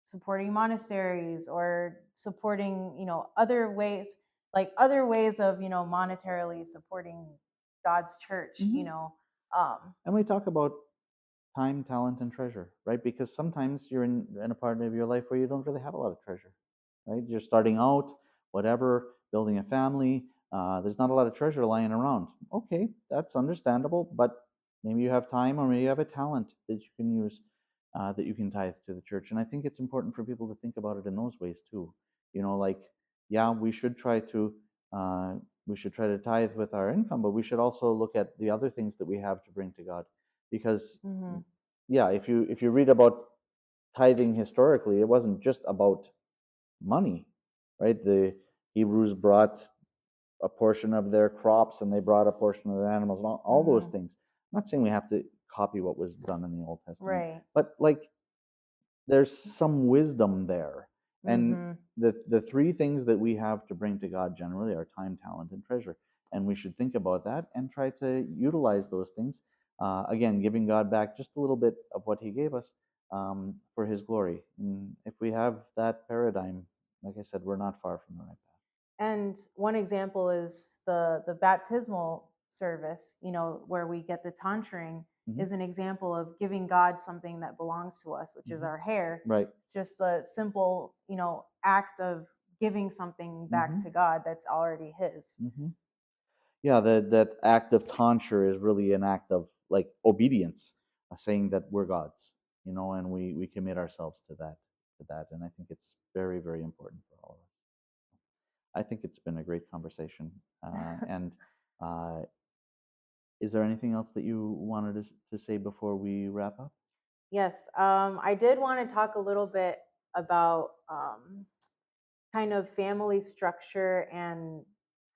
supporting monasteries or supporting, other ways, like other ways of, monetarily supporting God's church, And we talk about time, talent, and treasure, right? Because sometimes you're in a part of your life where you don't really have a lot of treasure, right? You're starting out, whatever, building a family. There's not a lot of treasure lying around. Okay, that's understandable, but maybe you have time or maybe you have a talent that you can use, that you can tithe to the church. And I think it's important for people to think about it in those ways too. Like, yeah, we should try to tithe with our income, but we should also look at the other things that we have to bring to God, because yeah, if you read about tithing historically, it wasn't just about money, right? The Hebrews brought a portion of their crops and they brought a portion of their animals and all those things. I'm not saying we have to copy what was done in the Old Testament, right. but like there's some wisdom there. And the three things that we have to bring to God generally are time, talent, and treasure. And we should think about that and try to utilize those things. Again, giving God back just a little bit of what He gave us, for His glory. And if we have that paradigm, like I said, we're not far from the right path. And one example is the baptismal service, where we get the tonsure, is an example of giving God something that belongs to us, which is our hair. Right. It's just a simple, act of giving something back to God that's already His. Yeah, that act of tonsure is really an act of like obedience, saying that we're God's, and we commit ourselves to that. And I think it's very, very important for all of us. I think it's been a great conversation. And is there anything else that you wanted to say before we wrap up? Yes, I did want to talk a little bit about kind of family structure and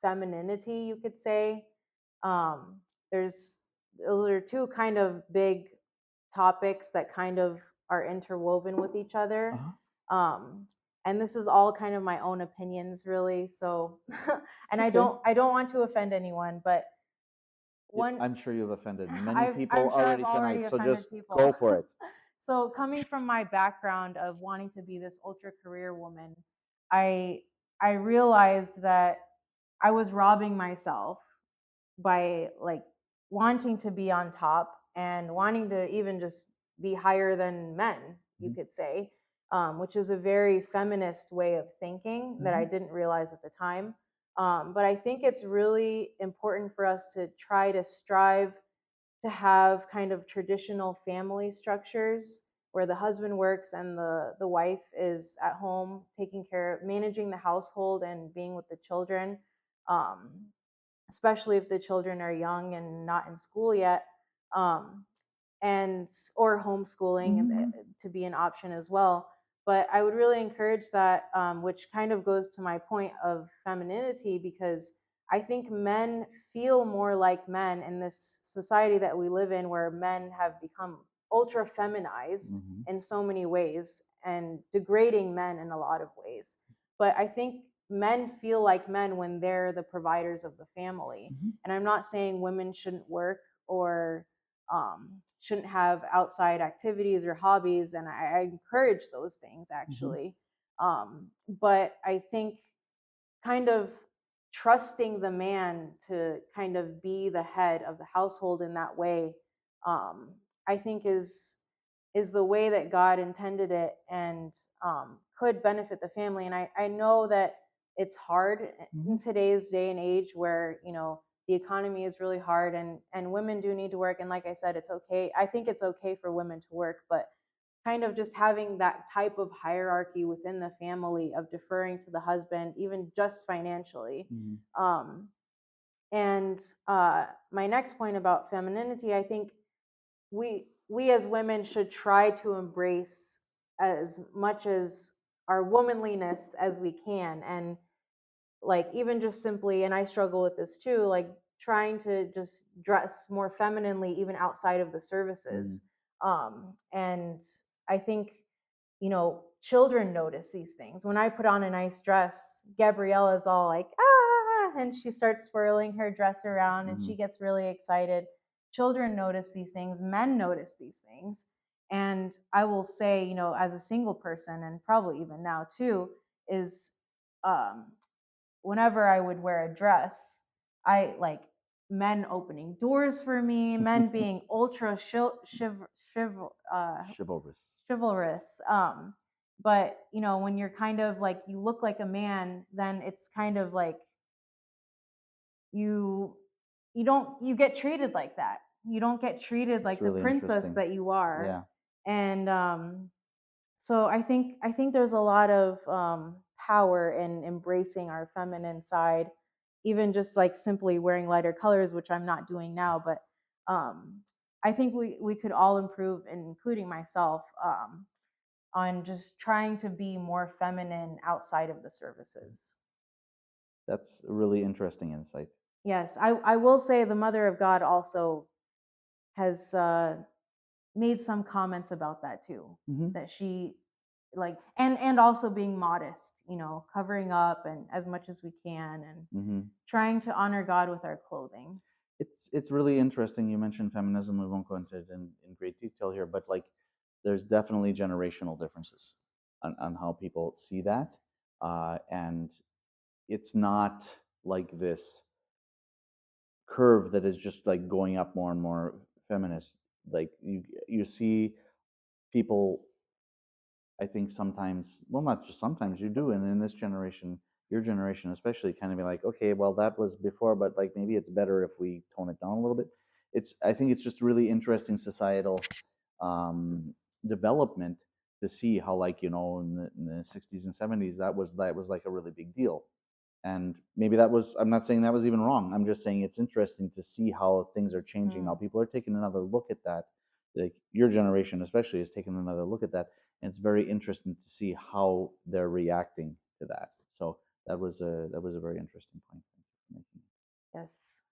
femininity, you could say. Um, there's Those are two kind of big topics that kind of are interwoven with each other. Um, and this is all kind of my own opinions, really. So, and Okay. I don't want to offend anyone, but I'm sure you've offended many I'm people sure I've already already tonight, so offended just people. go for it. So coming from my background of wanting to be this ultra career woman, I I realized that I was robbing myself by like wanting to be on top and wanting to even just be higher than men, you could say, which is a very feminist way of thinking that I didn't realize at the time. But I think it's really important for us to try to strive to have kind of traditional family structures where the husband works and the wife is at home taking care of managing the household and being with the children, um, especially if the children are young and not in school yet, um, and or homeschooling to be an option as well. But I would really encourage that, which kind of goes to my point of femininity, because I think men feel more like men in this society that we live in, where men have become ultra feminized in so many ways and degrading men in a lot of ways. But I think men feel like men when they're the providers of the family. And I'm not saying women shouldn't work or shouldn't have outside activities or hobbies, and I encourage those things actually. But I think kind of trusting the man to kind of be the head of the household in that way, um, I think is the way that God intended it, and could benefit the family. And I know that it's hard in today's day and age where, the economy is really hard, and women do need to work. And like I said, it's okay. I think it's okay for women to work, but kind of just having that type of hierarchy within the family of deferring to the husband, even just financially, um, And my next point about femininity, I think we as women should try to embrace as much as our womanliness as we can, and like even just simply, and I struggle with this too, like trying to just dress more femininely even outside of the Mm. services. And I think, children notice these things. When I put on a nice dress, Gabriella's all like, ah, and she starts twirling her dress around and Hmm. she gets really excited. Children notice these things, men notice these things. And I will say, as a single person, and probably even now too, is um, whenever I would wear a dress, I like men opening doors for me, men being ultra Chivalrous. chivalrous. But when you're kind of like you look like a man, then it's kind of like you you get treated like that. You don't get treated It's like the really princess interesting. that you are. Yeah. And so I think there's a lot of power in embracing our feminine side, even just like simply wearing lighter colors, which I'm not doing now. But um, I think we could all improve, including myself, on just trying to be more feminine outside of the services. That's a really interesting insight. Yes, I will say the Mother of God also has made some comments about that too, Hmm. that she like, and also being modest, covering up and as much as we can, and Hmm. trying to honor God with our clothing. It's really interesting. You mentioned feminism. We won't go into it in great detail here, but like, there's definitely generational differences on how people see that, and it's not like this curve that is just like going up more and more feminist. Like you see people, I think sometimes, well, not just sometimes, you do, and in this generation, your generation especially, kind of be like, okay, well, that was before, but like maybe it's better if we tone it down a little bit. I think it's just really interesting societal um, development to see how, like, in the 60s and 70s, that was like a really big deal. And maybe that was, I'm not saying that was even wrong. I'm just saying it's interesting to see how things are changing now. Mm. People are taking another look at that. Like your generation especially is taking another look at that, and it's very interesting to see how they're reacting to that. So that was a very interesting point. Thank you for making it. Yes.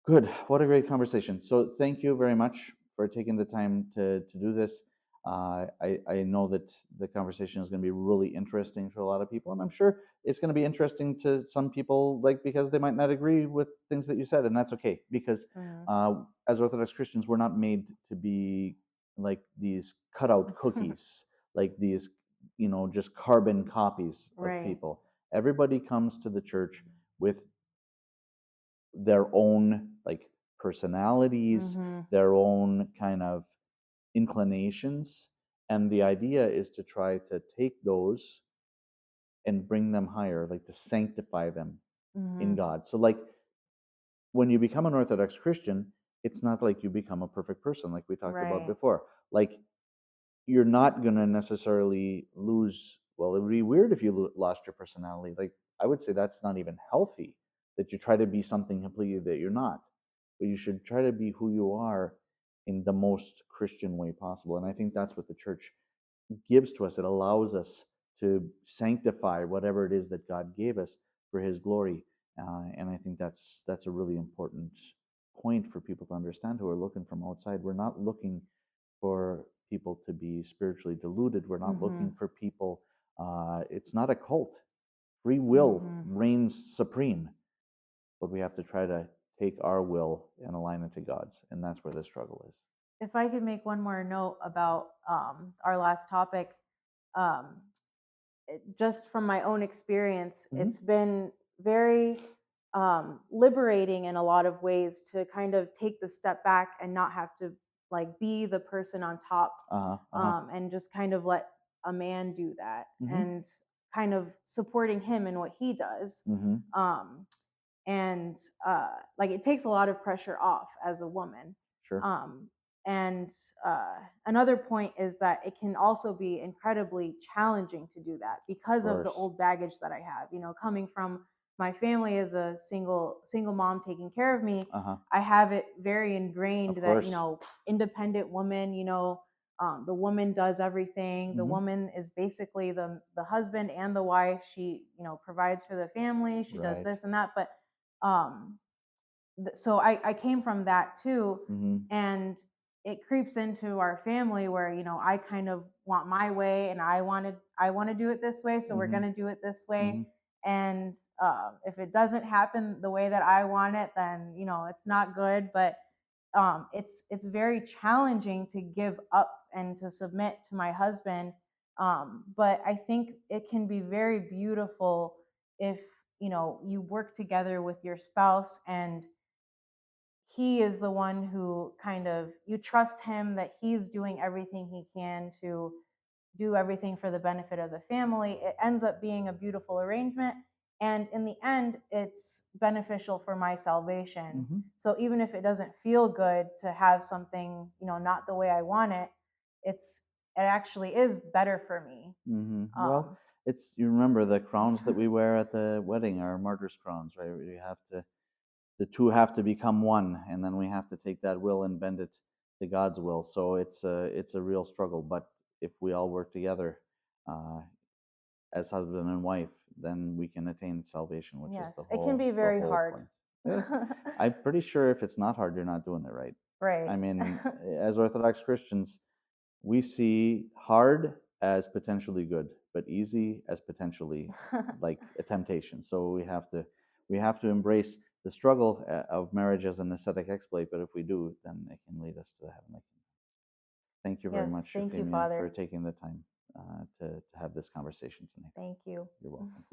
Good. What a great conversation. So thank you very much for taking the time to do this. I know that the conversation is going to be really interesting to a lot of people, and I'm sure it's going to be interesting to some people, like, because they might not agree with things that you said, and that's okay. Because Mhm. as Orthodox Christians, we're not made to be like these cutout cookies, like these, just carbon copies of Right. people. Everybody comes to the church with their own like personalities, Mhm. their own kind of inclinations. And the idea is to try to take those and bring them higher, like to sanctify them in Mhm. God. So, like, when you become an Orthodox Christian, it's not like you become a perfect person, like we talked about Right. before. Like, you're not going to necessarily lose, well, it would be weird if you lost your personality. Like, I would say that's not even healthy, that you try to be something completely that you're not, but you should try to be who you are in the most Christian way possible. And I think that's what the church gives to us. It allows us to sanctify whatever it is that God gave us for His glory. And I think that's a really important point for people to understand who are looking from outside. We're not looking for people to be spiritually deluded. We're not looking Mhm. for people. It's not a cult. Free will Mhm. reigns supreme, but we have to try to take our will and align it to God's, and that's where the struggle is. If I could make one more note about our last topic, um, just from my own experience, Hmm. it's been very liberating in a lot of ways to kind of take the step back and not have to like be the person on top, Uh huh. Uh huh. and just kind of let a man do that, Hmm. and kind of supporting him in what he does. Hmm. Um, and like it takes a lot of pressure off as a woman. Sure. um, and another point is that it can also be incredibly challenging to do that Of because of the course. old baggage that I have, coming from my family is a single mom taking care of me, Uh-huh. I have it very Of ingrained that, course. independent woman, the woman does everything. The Hmm. woman is basically the husband and the wife. She, provides for the family. She does Right. this and that. But um, so I came from that too, Hmm. and it creeps into our family where I kind of want my way, and I want to do it this way, so we're Hmm. gonna do it this way. Hmm. And if it doesn't happen the way that I want it, then it's not good. But it's very challenging to give up and to submit to my husband. But I think it can be very beautiful if you work together with your spouse, and he is the one who kind of, you trust him that he's doing everything he can to do everything for the benefit of the family. It ends up being a beautiful arrangement. And in the end, it's beneficial for my salvation. Hmm. So even if it doesn't feel good to have something, not the way I want it, it actually is better for me. Hmm. Well, Um, you remember the crowns that we wear at the wedding are martyrs' crowns, right? The two have to become one, and then we have to take that will and bend it to God's will. So it's a real struggle. But if we all work together uh, as husband and wife, then we can attain salvation, which is yes, it can be the very whole hard. point. Eh, I'm pretty sure if it's not hard, you're not doing it right. Right. I mean, as Orthodox Christians, we see hard as potentially good, but easy as potentially like a temptation. So we have to embrace the struggle of marriage as an ascetic exploit. But if we do, then it can lead us to the heavenly kingdom. Thank you very Yes, much, thank you, Euphemia, for Father. taking the time to have this conversation tonight. Thank you. You're welcome.